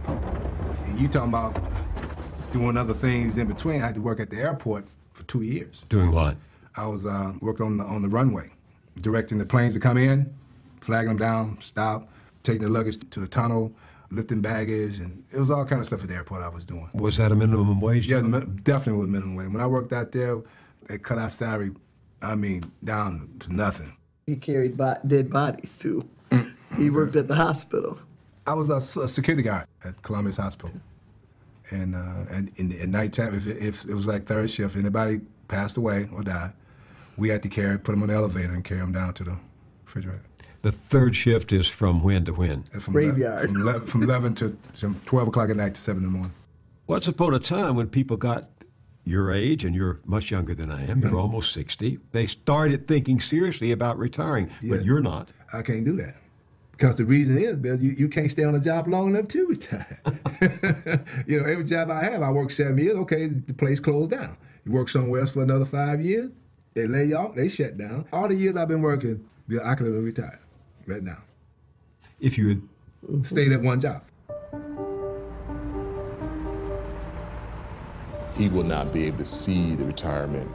And you talking about doing other things in between. I had to work at the airport for 2 years. Doing what? I was working on the runway, directing the planes to come in, flagging them down, stop, taking the luggage to the tunnel, lifting baggage, and it was all kind of stuff at the airport I was doing. Was that a minimum wage? Yeah, definitely was minimum wage. When I worked out there, they cut our salary, I mean, down to nothing. He carried dead bodies, too. He worked at the hospital. I was a security guard at Columbus Hospital. And at nighttime, if it was like third shift, anybody passed away or died, we had to put them on the elevator and carry them down to the refrigerator. The third shift is from when to when? Graveyard. From 11 to 12 o'clock at night to 7 in the morning. Once upon a time when people got your age, and you're much younger than I am, you're almost 60, they started thinking seriously about retiring, but you're not. I can't do that. Because the reason is, Bill, you can't stay on a job long enough to retire. You know, every job I have, I work 7 years, okay, the place closed down. You work somewhere else for another 5 years, they lay you off, they shut down. All the years I've been working, Bill, I could have retired right now. If you had stayed at one job. He will not be able to see the retirement,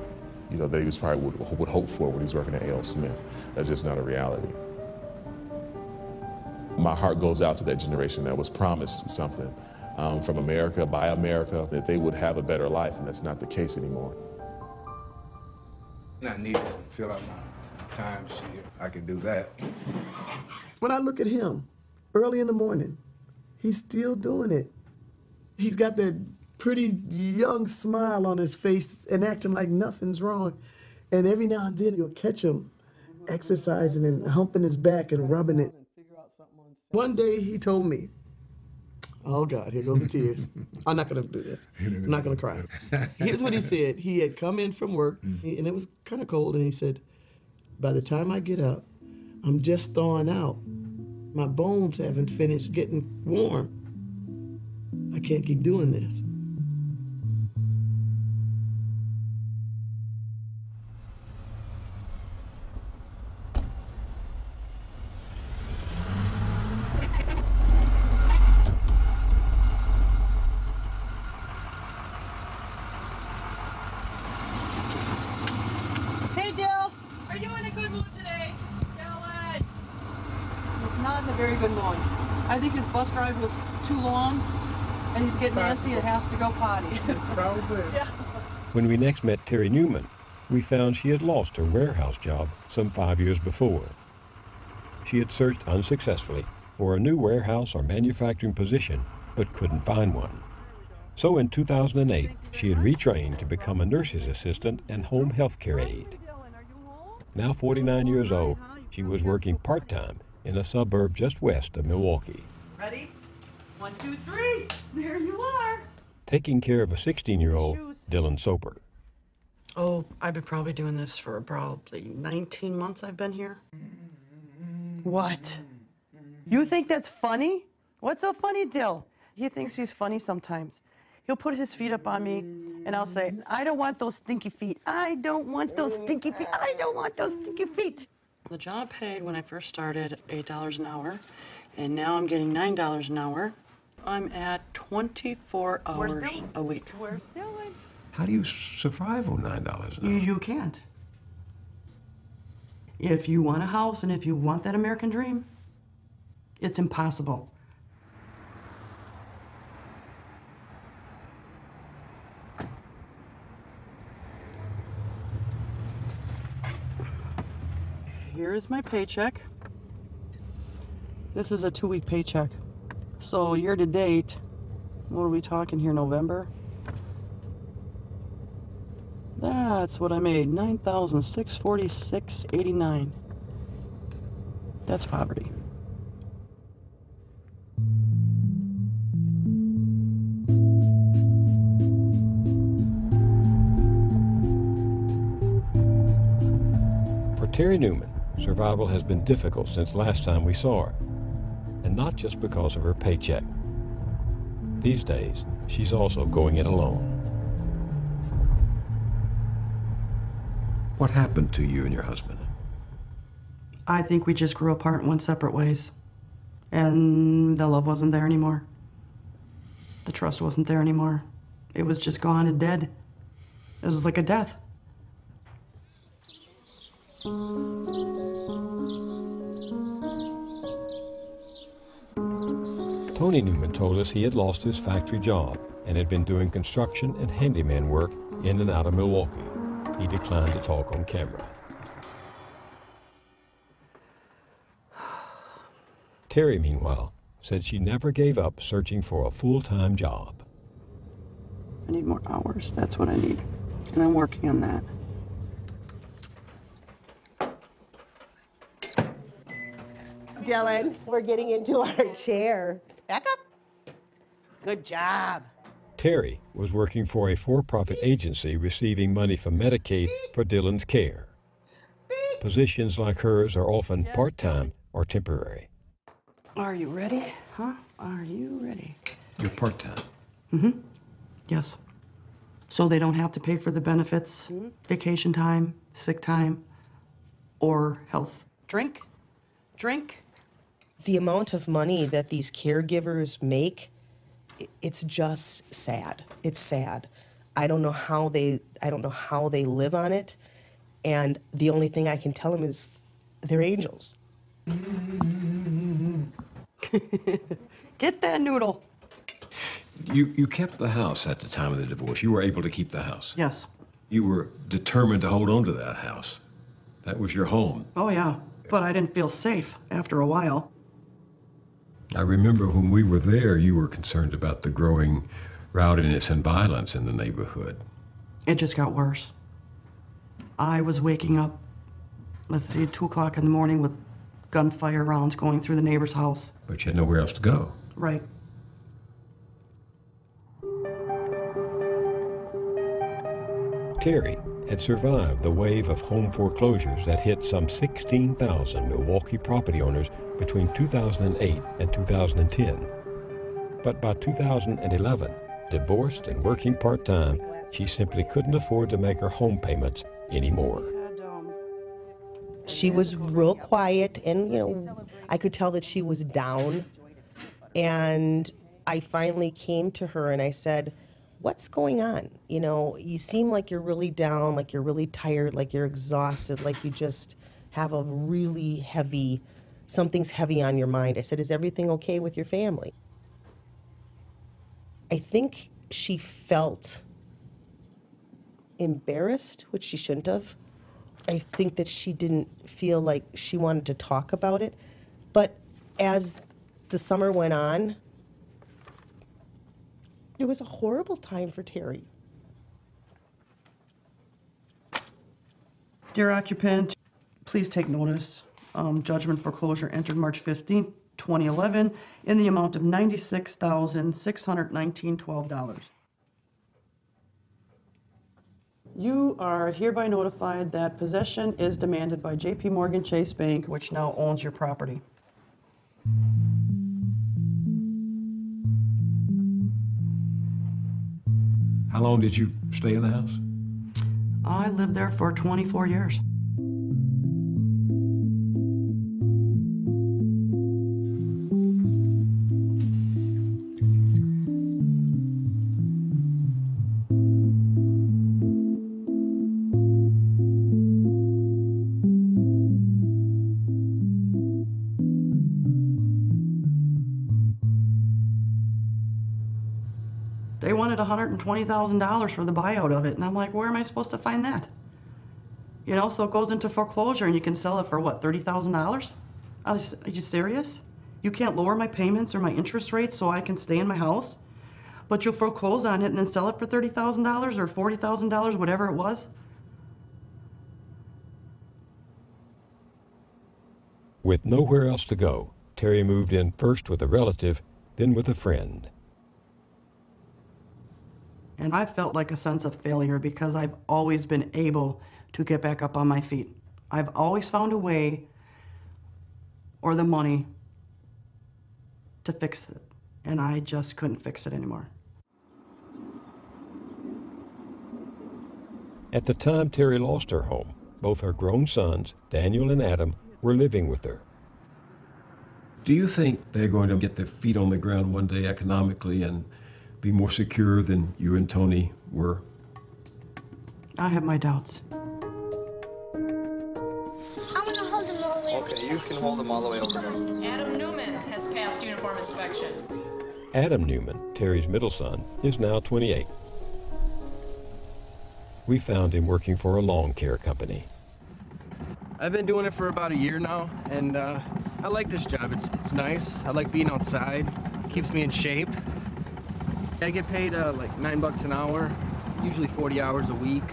you know, that he was probably would hope for when he was working at A.L. Smith. That's just not a reality. My heart goes out to that generation that was promised something from America, by America, that they would have a better life, and that's not the case anymore. Not needed to fill out my time sheet. I can do that. When I look at him, early in the morning, he's still doing it. He's got that pretty young smile on his face and acting like nothing's wrong. And every now and then you'll catch him exercising and humping his back and rubbing it. One day he told me, oh God, here goes the tears. I'm not gonna do this. I'm not gonna cry. Here's what he said. He had come in from work and it was kind of cold, and he said, by the time I get up, I'm just thawing out. My bones haven't finished getting warm. I can't keep doing this. Hey, Dill, are you in a good mood today? Dylan! He's not in a very good mood. I think his bus drive was too long, and he's getting antsy and has to go potty. Probably. Yeah. When we next met Terry Newman, we found she had lost her warehouse job some 5 years before. She had searched unsuccessfully for a new warehouse or manufacturing position, but couldn't find one. So in 2008, she had retrained to become a nurse's assistant and home health care aide. Now 49 years old, she was working part-time in a suburb just west of Milwaukee. Ready? 1, 2, 3. There you are. Taking care of a 16-year-old, Dylan Soper. Oh, I've been probably doing this for probably 19 months I've been here. What? You think that's funny? What's so funny, Dill? He thinks he's funny sometimes. He'll put his feet up on me, and I'll say, I don't want those stinky feet. I don't want those stinky feet. I don't want those stinky feet. The job paid when I first started $8 an hour, and now I'm getting $9 an hour. I'm at 24 hours a week. Where's Dylan? How do you survive on $9 an hour? You can't. If you want a house and if you want that American dream, it's impossible. Here is my paycheck. This is a 2-week paycheck. So year to date, what are we talking here, November? That's what I made, $9,646.89. That's poverty. For Terry Newman, survival has been difficult since last time we saw her, and not just because of her paycheck. These days, she's also going it alone. What happened to you and your husband? I think we just grew apart and went separate ways. And the love wasn't there anymore. The trust wasn't there anymore. It was just gone and dead. It was like a death. Tony Newman told us he had lost his factory job and had been doing construction and handyman work in and out of Milwaukee. He declined to talk on camera. Terry, meanwhile, said she never gave up searching for a full-time job. I need more hours. That's what I need. And I'm working on that. Dylan, we're getting into our chair. Back up. Good job. Terry was working for a for-profit agency receiving money from Medicaid for Dylan's care. Positions like hers are often part-time or temporary. Are you ready? Huh? Are you ready? You're part-time. Mm-hmm. Yes. So they don't have to pay for the benefits, vacation time, sick time, or health. Drink? Drink? The amount of money that these caregivers make, it's just sad. It's sad. I don't know how they live on it, and the only thing I can tell them is they're angels. Get that noodle. You kept the house at the time of the divorce. You were able to keep the house. Yes. You were determined to hold on to that house. That was your home. Oh, yeah. But I didn't feel safe after a while. I remember when we were there, you were concerned about the growing rowdiness and violence in the neighborhood. It just got worse. I was waking up, let's see, 2 o'clock in the morning with gunfire rounds going through the neighbor's house. But you had nowhere else to go. Right. Terry had survived the wave of home foreclosures that hit some 16,000 Milwaukee property owners between 2008 and 2010. But by 2011, divorced and working part-time, she simply couldn't afford to make her home payments anymore. She was real quiet, and, you know, I could tell that she was down. And I finally came to her and I said, what's going on? You know, you seem like you're really down, like you're really tired, like you're exhausted, like you just have a really heavy, something's heavy on your mind. I said, is everything okay with your family? I think she felt embarrassed, which she shouldn't have. I think that she didn't feel like she wanted to talk about it. But as the summer went on, it was a horrible time for Terry. Dear occupant, please take notice. Judgment foreclosure entered March 15, 2011 in the amount of $96,619.12. You are hereby notified that possession is demanded by J.P. Morgan Chase Bank, which now owns your property. How long did you stay in the house? I lived there for 24 years. They wanted $120,000 for the buyout of it, and I'm like, where am I supposed to find that? You know, so it goes into foreclosure, and you can sell it for, what, $30,000? Are you serious? You can't lower my payments or my interest rates so I can stay in my house? But you'll throw clothes on it and then sell it for $30,000 or $40,000, whatever it was. With nowhere else to go, Terry moved in first with a relative, then with a friend. And I felt like a sense of failure because I've always been able to get back up on my feet. I've always found a way or the money to fix it, and I just couldn't fix it anymore. At the time Terry lost her home, both her grown sons, Daniel and Adam, were living with her. Do you think they're going to get their feet on the ground one day economically and be more secure than you and Tony were? I have my doubts. Okay, you can hold them all the way over there. Adam Newman has passed uniform inspection. Adam Newman, Terry's middle son, is now 28. We found him working for a lawn care company. I've been doing it for about a year now, and I like this job. It's nice. I like being outside. It keeps me in shape. I get paid like $9 an hour, usually 40 hours a week.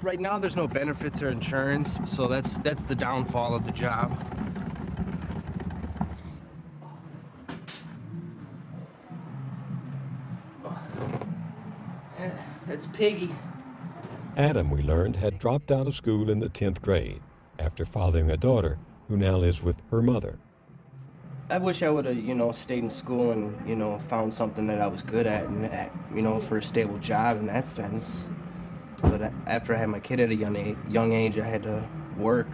Right now, there's no benefits or insurance, so that's the downfall of the job. It's Piggy. Adam, we learned, had dropped out of school in the 10th grade after fathering a daughter who now lives with her mother. I wish I would have, stayed in school and, found something that I was good at and, for a stable job in that sense. But after I had my kid at a young age, I had to work,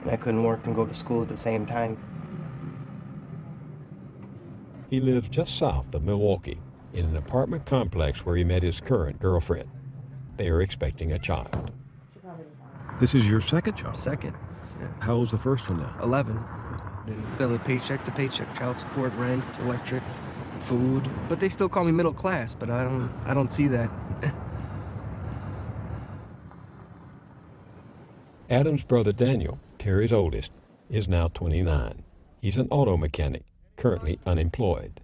and I couldn't work and go to school at the same time. He lives just south of Milwaukee in an apartment complex where he met his current girlfriend. They are expecting a child. This is your second child? Second. Yeah. How old's the first one now? 11. And bill it paycheck to paycheck, child support, rent, electric, food. But they still call me middle class, but I don't see that. Adam's brother Daniel, Terry's oldest, is now 29. He's an auto mechanic, currently unemployed.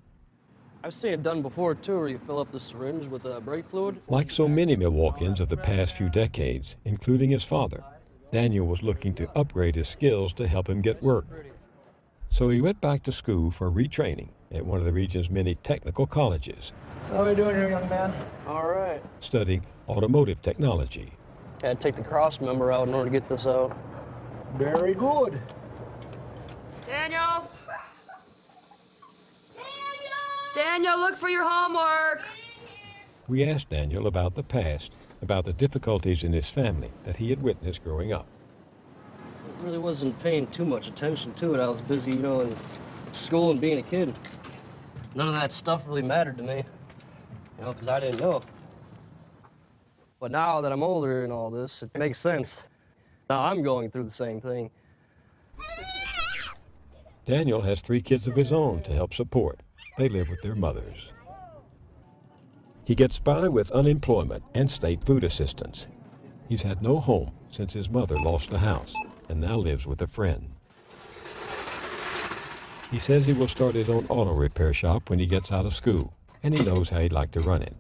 I've seen it done before, too, where you fill up the syringe with brake fluid. Like so many Milwaukeeans of the past few decades, including his father, Daniel was looking to upgrade his skills to help him get work. So he went back to school for retraining at one of the region's many technical colleges. How are you doing here, young man? All right. Studying automotive technology. Had to take the cross member out in order to get this out. Very good. Daniel! Daniel, look for your homework. We asked Daniel about the past, about the difficulties in his family that he had witnessed growing up. I really wasn't paying too much attention to it. I was busy, in school and being a kid. None of that stuff really mattered to me, because I didn't know. But now that I'm older and all this, it makes sense. Now I'm going through the same thing. Daniel has 3 kids of his own to help support. They live with their mothers. He gets by with unemployment and state food assistance. He's had no home since his mother lost the house and now lives with a friend. He says he will start his own auto repair shop when he gets out of school, and he knows how he'd like to run it.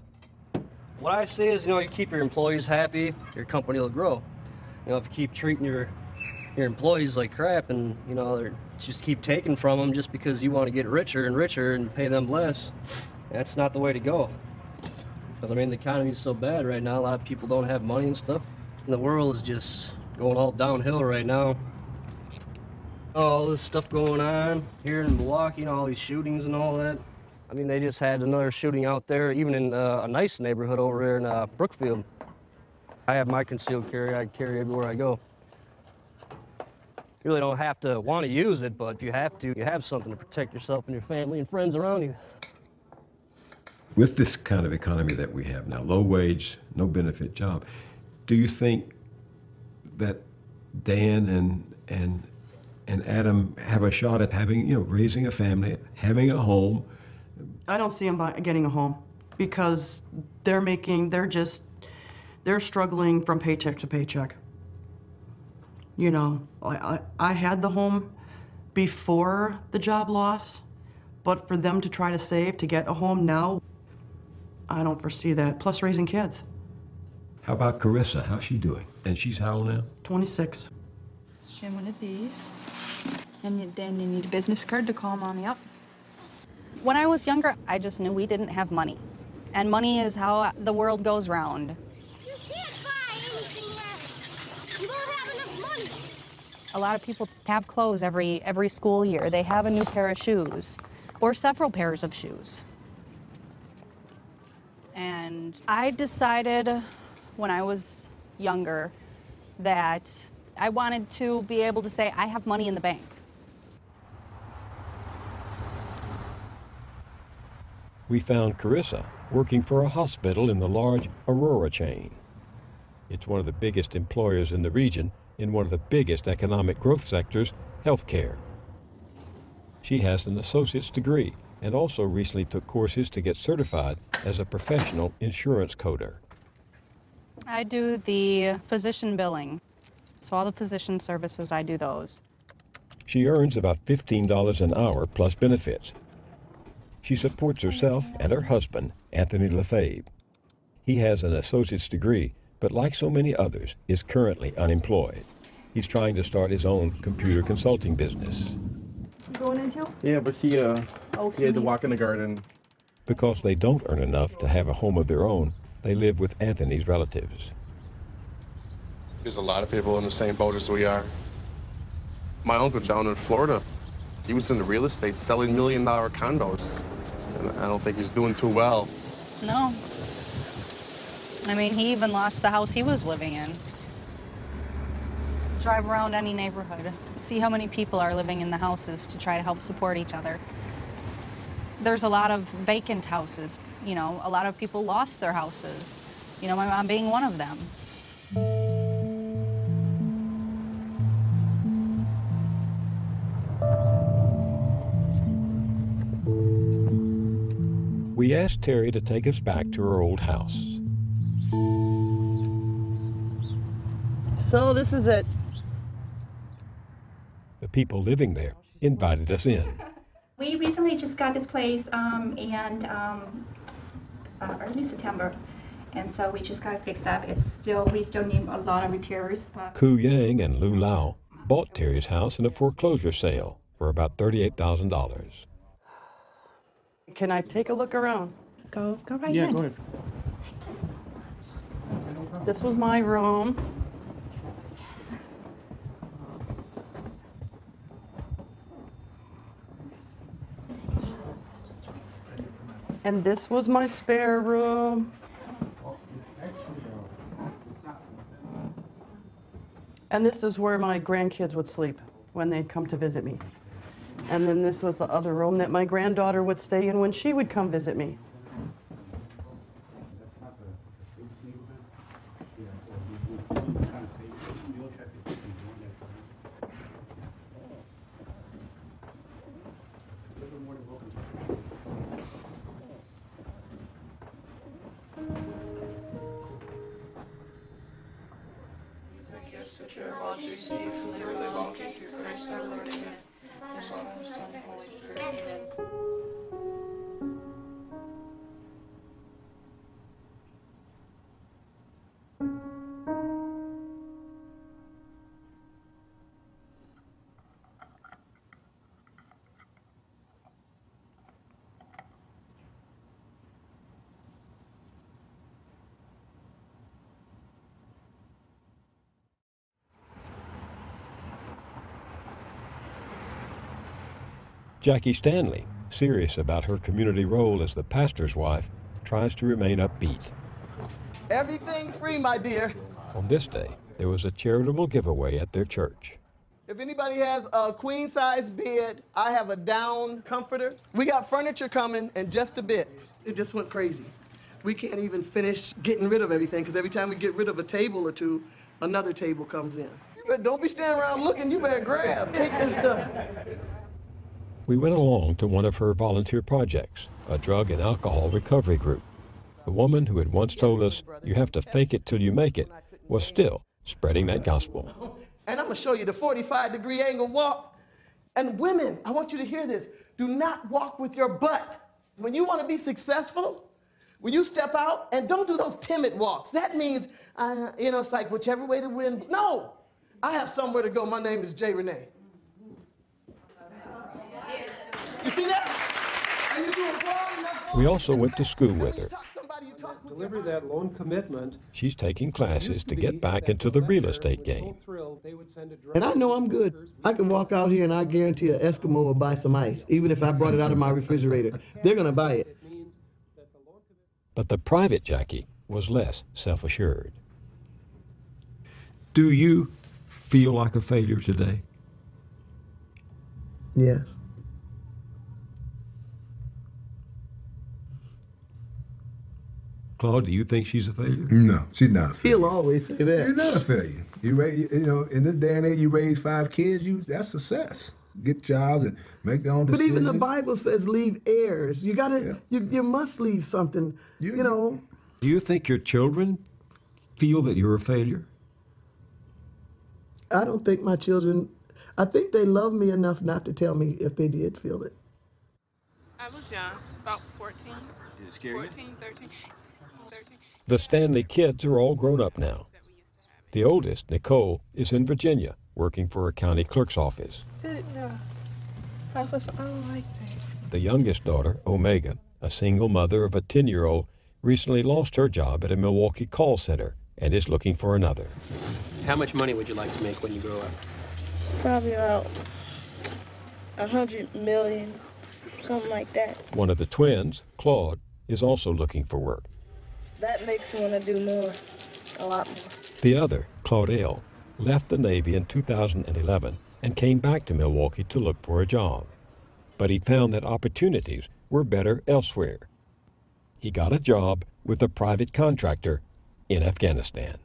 What I say is, you keep your employees happy, your company will grow. If you keep treating your employees like crap and, they just keep taking from them just because you want to get richer and richer and pay them less, that's not the way to go. Because, the economy is so bad right now. A lot of people don't have money and stuff. And the world is just going all downhill right now. All this stuff going on here in Milwaukee, all these shootings and all that. They just had another shooting out there, even in a nice neighborhood over there in Brookfield. I have my concealed carry. I carry everywhere I go. You really don't have to want to use it, but if you have to, you have something to protect yourself and your family and friends around you. With this kind of economy that we have now, low wage, no benefit job, do you think that Dan and Adam have a shot at having, raising a family, having a home? I don't see them getting a home because they're struggling from paycheck to paycheck. I had the home before the job loss, But for them to try to save to get a home now, I don't foresee that. Plus raising kids. How about Carissa? How's she doing? And she's how old now? 26. And one of these. And then you need a business card to call Mommy up. When I was younger, I just knew we didn't have money. And money is how the world goes round. You can't buy anything else. You don't have enough money. A lot of people have clothes every school year. They have a new pair of shoes or several pairs of shoes. And I decided when I was younger that I wanted to be able to say I have money in the bank. We found Carissa working for a hospital in the large Aurora chain. It's one of the biggest employers in the region in one of the biggest economic growth sectors, healthcare. She has an associate's degree and also recently took courses to get certified as a professional insurance coder. I do the physician billing. So all the physician services, I do those. She earns about $15 an hour plus benefits. She supports herself and her husband, Anthony Lefebvre. He has an associate's degree, but like so many others, is currently unemployed. He's trying to start his own computer consulting business. You going into? Yeah, but he had to walk in the garden. Because they don't earn enough to have a home of their own, they live with Anthony's relatives. There's a lot of people in the same boat as we are. My uncle down in Florida, he was in the real estate selling $1 million condos. And I don't think he's doing too well. No. I mean, he even lost the house he was living in. Drive around any neighborhood, see how many people are living in the houses to try to help support each other. There's a lot of vacant houses. You know, a lot of people lost their houses. You know, my mom being one of them. We asked Terry to take us back to her old house. So this is it. The people living there invited us in. We recently just got this place early September, and so we just got it fixed up. We still need a lot of repairs. Ku Yang and Lu Lao bought Terry's house in a foreclosure sale for about $38,000. Can I take a look around? Go right ahead. Yeah, go ahead. This was my room. And this was my spare room. And this is where my grandkids would sleep when they'd come to visit me. And then this was the other room that my granddaughter would stay in when she would come visit me. Jackie Stanley, serious about her community role as the pastor's wife, tries to remain upbeat. Everything free, my dear. On this day, there was a charitable giveaway at their church. If anybody has a queen-size bed, I have a down comforter. We got furniture coming in just a bit. It just went crazy. We can't even finish getting rid of everything because every time we get rid of a table or two, another table comes in. But don't be standing around looking. You better grab. Take this stuff. We went along to one of her volunteer projects, a drug and alcohol recovery group. The woman who had once told us, "You have to fake it till you make it," was still spreading that gospel. And I'm gonna show you the 45-degree angle walk. And women, I want you to hear this. Do not walk with your butt. When you want to be successful, when you step out, and don't do those timid walks. That means, it's like whichever way the wind. No, I have somewhere to go. My name is Jay Renee. You see that? Are you doing broad enough? We also went to school with her. Deliver that loan commitment. She's taking classes to get back into the real estate game. And I know I'm good. I can walk out here and I guarantee an Eskimo will buy some ice, even if I brought it out of my refrigerator. They're going to buy it. But the private Jackie was less self-assured. Do you feel like a failure today? Yes. Claude, do you think she's a failure? No, she's not a failure. He'll always say that. You're not a failure. In this day and age, you raise 5 kids, that's success. Get jobs and make your own decisions. But even the Bible says leave heirs. You gotta, you must leave something, Do you think your children feel that you're a failure? I don't think my children, I think they love me enough not to tell me if they did feel it. I was young, about 14. Did it scare 14, 13. The Stanley kids are all grown up now. The oldest, Nicole, is in Virginia, working for a county clerk's office. I don't like that. The youngest daughter, Omega, a single mother of a 10-year-old, recently lost her job at a Milwaukee call center and is looking for another. How much money would you like to make when you grow up? Probably about 100 million, something like that. One of the twins, Claude, is also looking for work. That makes me want to do more, a lot more. The other, Claudel, left the Navy in 2011 and came back to Milwaukee to look for a job. But he found that opportunities were better elsewhere. He got a job with a private contractor in Afghanistan.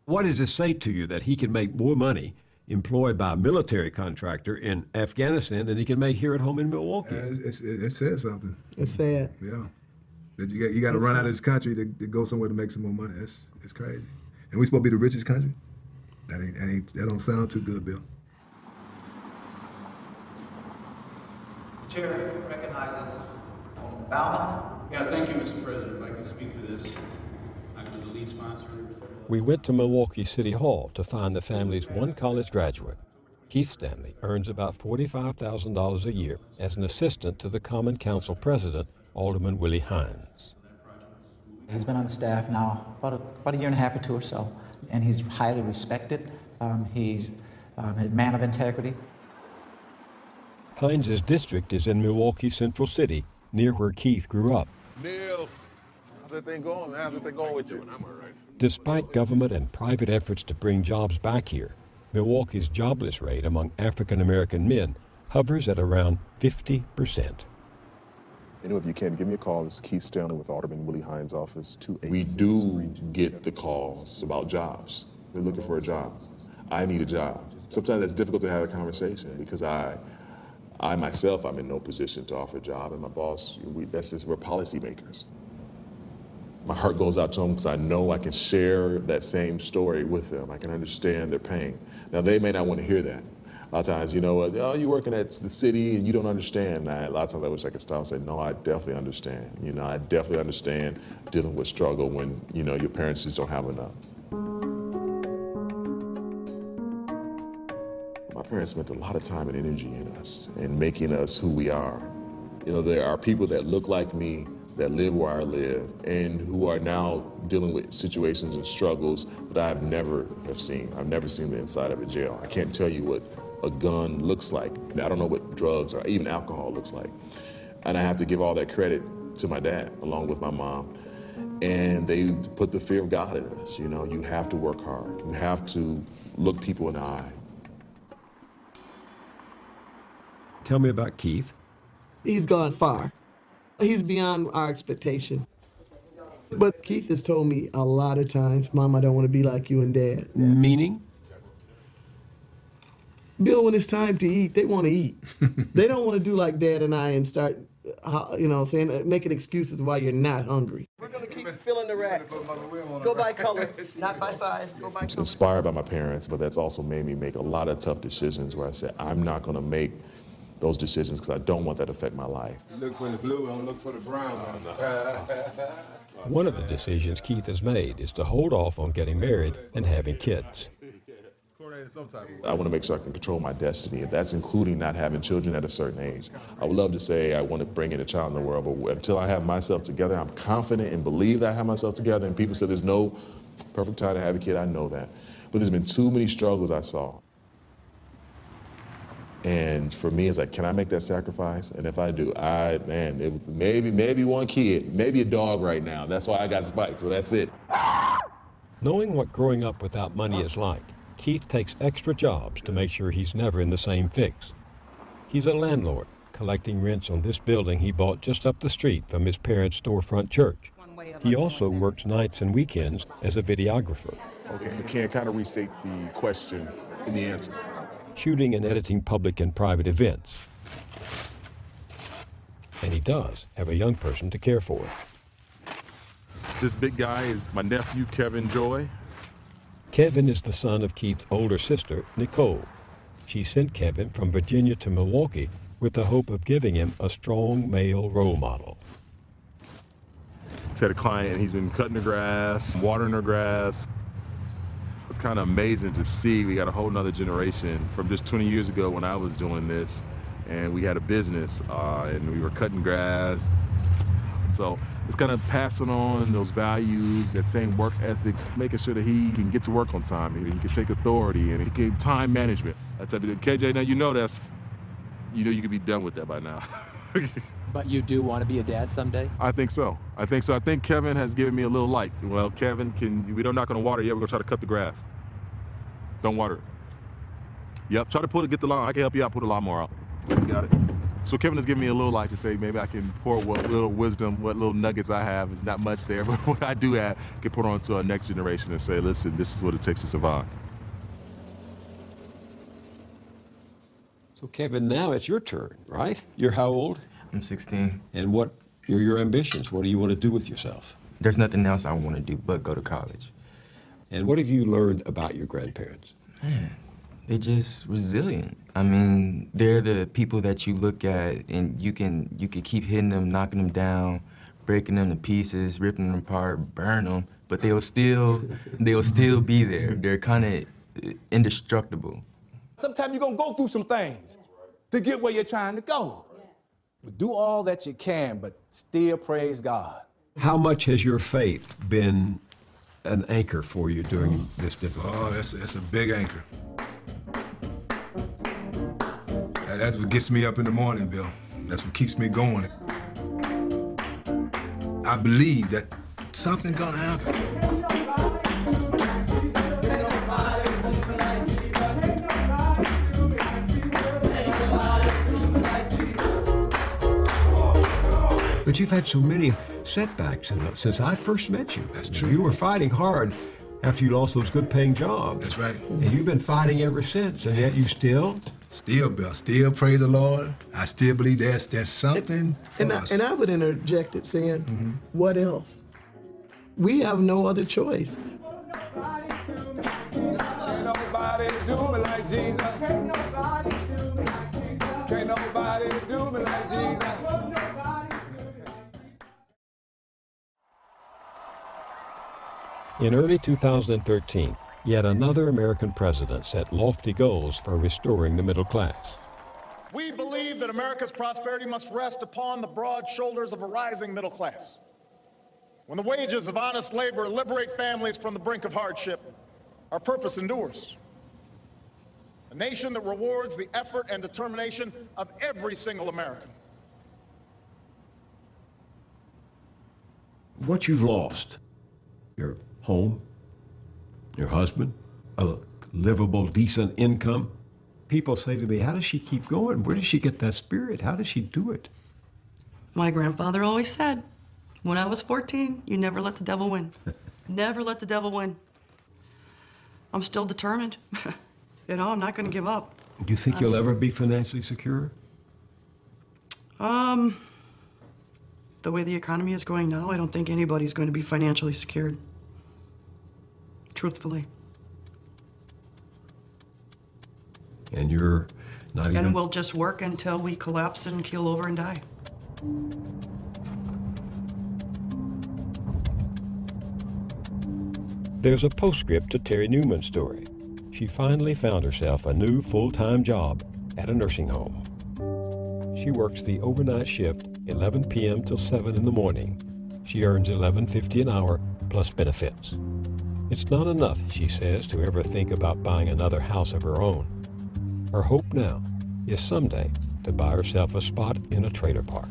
What does it say to you that he can make more money employed by a military contractor in Afghanistan than he can make here at home in Milwaukee? It says something. It's sad. Yeah. That you got to run out of this country to go somewhere to make some more money. It's crazy. And we supposed to be the richest country? That don't sound too good, Bill. Chair recognizes Bauman. Yeah, thank you, Mr. President. If I can speak to this, I'm the lead sponsor. We went to Milwaukee City Hall to find the family's one college graduate. Keith Stanley earns about $45,000 a year as an assistant to the Common Council president, Alderman Willie Hines. He's been on the staff now about a year and a half or two or so, and he's highly respected. He's a man of integrity. Hines' district is in Milwaukee Central City, near where Keith grew up. Neil, how's that thing going? How's that thing going with you? I'm all right. Despite government and private efforts to bring jobs back here, Milwaukee's jobless rate among African American men hovers at around 50%. If you can, give me a call. This is Keith Stanley with Alderman Willie Hines' office, 286. We do get the calls about jobs. They're looking for a job. I need a job. Sometimes it's difficult to have a conversation because I myself, I'm in no position to offer a job, and my boss, we're policymakers. My heart goes out to them because I know I can share that same story with them. I can understand their pain. Now, they may not want to hear that. A lot of times, oh, you're working at the city and you don't understand. A lot of times I wish I could stop and say, no, I definitely understand. I definitely understand dealing with struggle when, your parents just don't have enough. My parents spent a lot of time and energy in us and making us who we are. There are people that look like me, that live where I live, and who are now dealing with situations and struggles that I never have seen. I've never seen the inside of a jail. I can't tell you what a gun looks like. I don't know what drugs or even alcohol looks like. And I have to give all that credit to my dad, along with my mom. And they put the fear of God in us. You have to work hard. You have to look people in the eye. Tell me about Keith. He's gone far. He's beyond our expectation. But Keith has told me a lot of times, Mom, I don't want to be like you and Dad. Meaning? Bill, when it's time to eat, they want to eat. They don't want to do like Dad and I and start, making excuses why you're not hungry. We're going to keep filling the racks. Go by color, not by size. Go by color. Inspired by my parents, but that's also made me make a lot of tough decisions where I said, I'm not going to make those decisions because I don't want that to affect my life. Look for the blue, don't look for the brown. One of the decisions Keith has made is to hold off on getting married and having kids. I want to make sure I can control my destiny. That's including not having children at a certain age. I would love to say I want to bring in a child in the world, but until I have myself together, I'm confident and believe that I have myself together. And people say there's no perfect time to have a kid. I know that. But there's been too many struggles I saw. And for me, it's like, can I make that sacrifice? And if I do, maybe one kid, maybe a dog right now. That's why I got Spike, so that's it. Knowing what growing up without money is like, Keith takes extra jobs to make sure he's never in the same fix. He's a landlord, collecting rents on this building he bought just up the street from his parents' storefront church. He also works nights and weekends as a videographer. Okay, you can kind of restate the question in the answer. Shooting and editing public and private events. And he does have a young person to care for. This big guy is my nephew, Kevin Joy. Kevin is the son of Keith's older sister, Nicole. She sent Kevin from Virginia to Milwaukee with the hope of giving him a strong male role model. He's had a client and he's been cutting the grass, watering her grass. It's kind of amazing to see. We got a whole nother generation from just 20 years ago when I was doing this, and we had a business and we were cutting grass. So it's kind of passing on those values, that same work ethic, making sure that he can get to work on time, and he can take authority, and he can time management. That type of thing. KJ, now you know you could be done with that by now. But you do want to be a dad someday? I think so. I think Kevin has given me a little light. Well, Kevin, we're not going to water yet. We're going to try to cut the grass. Don't water it. Yep, try to get the lawn. I can help you out, put a lawnmower out. You got it. So Kevin has given me a little light to say maybe I can pour what little wisdom, what little nuggets I have. It's not much there, but what I do have can put on to our next generation and say, listen, this is what it takes to survive. So Kevin, now it's your turn, right? You're how old? I'm 16. And what are your ambitions? What do you want to do with yourself? There's nothing else I want to do but go to college. And what have you learned about your grandparents? Man, they're just resilient. I mean, they're the people that you look at and you can keep hitting them, knocking them down, breaking them to pieces, ripping them apart, burn them, but they'll still be there. They're kind of indestructible. Sometimes you're gonna go through some things to get where you're trying to go. Do all that you can, but still praise God. How much has your faith been an anchor for you during this difficult time? Oh, that's a big anchor. That's what gets me up in the morning, Bill. That's what keeps me going. I believe that something's gonna happen. But you've had so many setbacks since I first met you. That's true. You were fighting hard after you lost those good-paying jobs. That's right. And you've been fighting ever since, and yet you still? Still, Bill. Still praise the Lord. I still believe there's something for us. And I would interject it saying, what else? We have no other choice. Can't nobody do me like Jesus. Can't nobody do me like Jesus. Can't nobody do me like Jesus. In early 2013, yet another American president set lofty goals for restoring the middle class. We believe that America's prosperity must rest upon the broad shoulders of a rising middle class. When the wages of honest labor liberate families from the brink of hardship, our purpose endures. A nation that rewards the effort and determination of every single American. What you've lost, your home, your husband, a livable, decent income. People say to me, how does she keep going? Where does she get that spirit? How does she do it? My grandfather always said, when I was 14, you never let the devil win. Never let the devil win. I'm still determined. You know, I'm not going to give up. Do you think you'll ever be financially secure? The way the economy is going now, I don't think anybody's going to be financially secured. Truthfully. And you're Not And even. we'll just work until we collapse and keel over and die. There's a postscript to Terry Newman's story. She finally found herself a new full-time job at a nursing home. She works the overnight shift, 11 p.m. till 7 in the morning. She earns $11.50 an hour plus benefits. It's not enough, she says, to ever think about buying another house of her own. Her hope now is someday to buy herself a spot in a trailer park.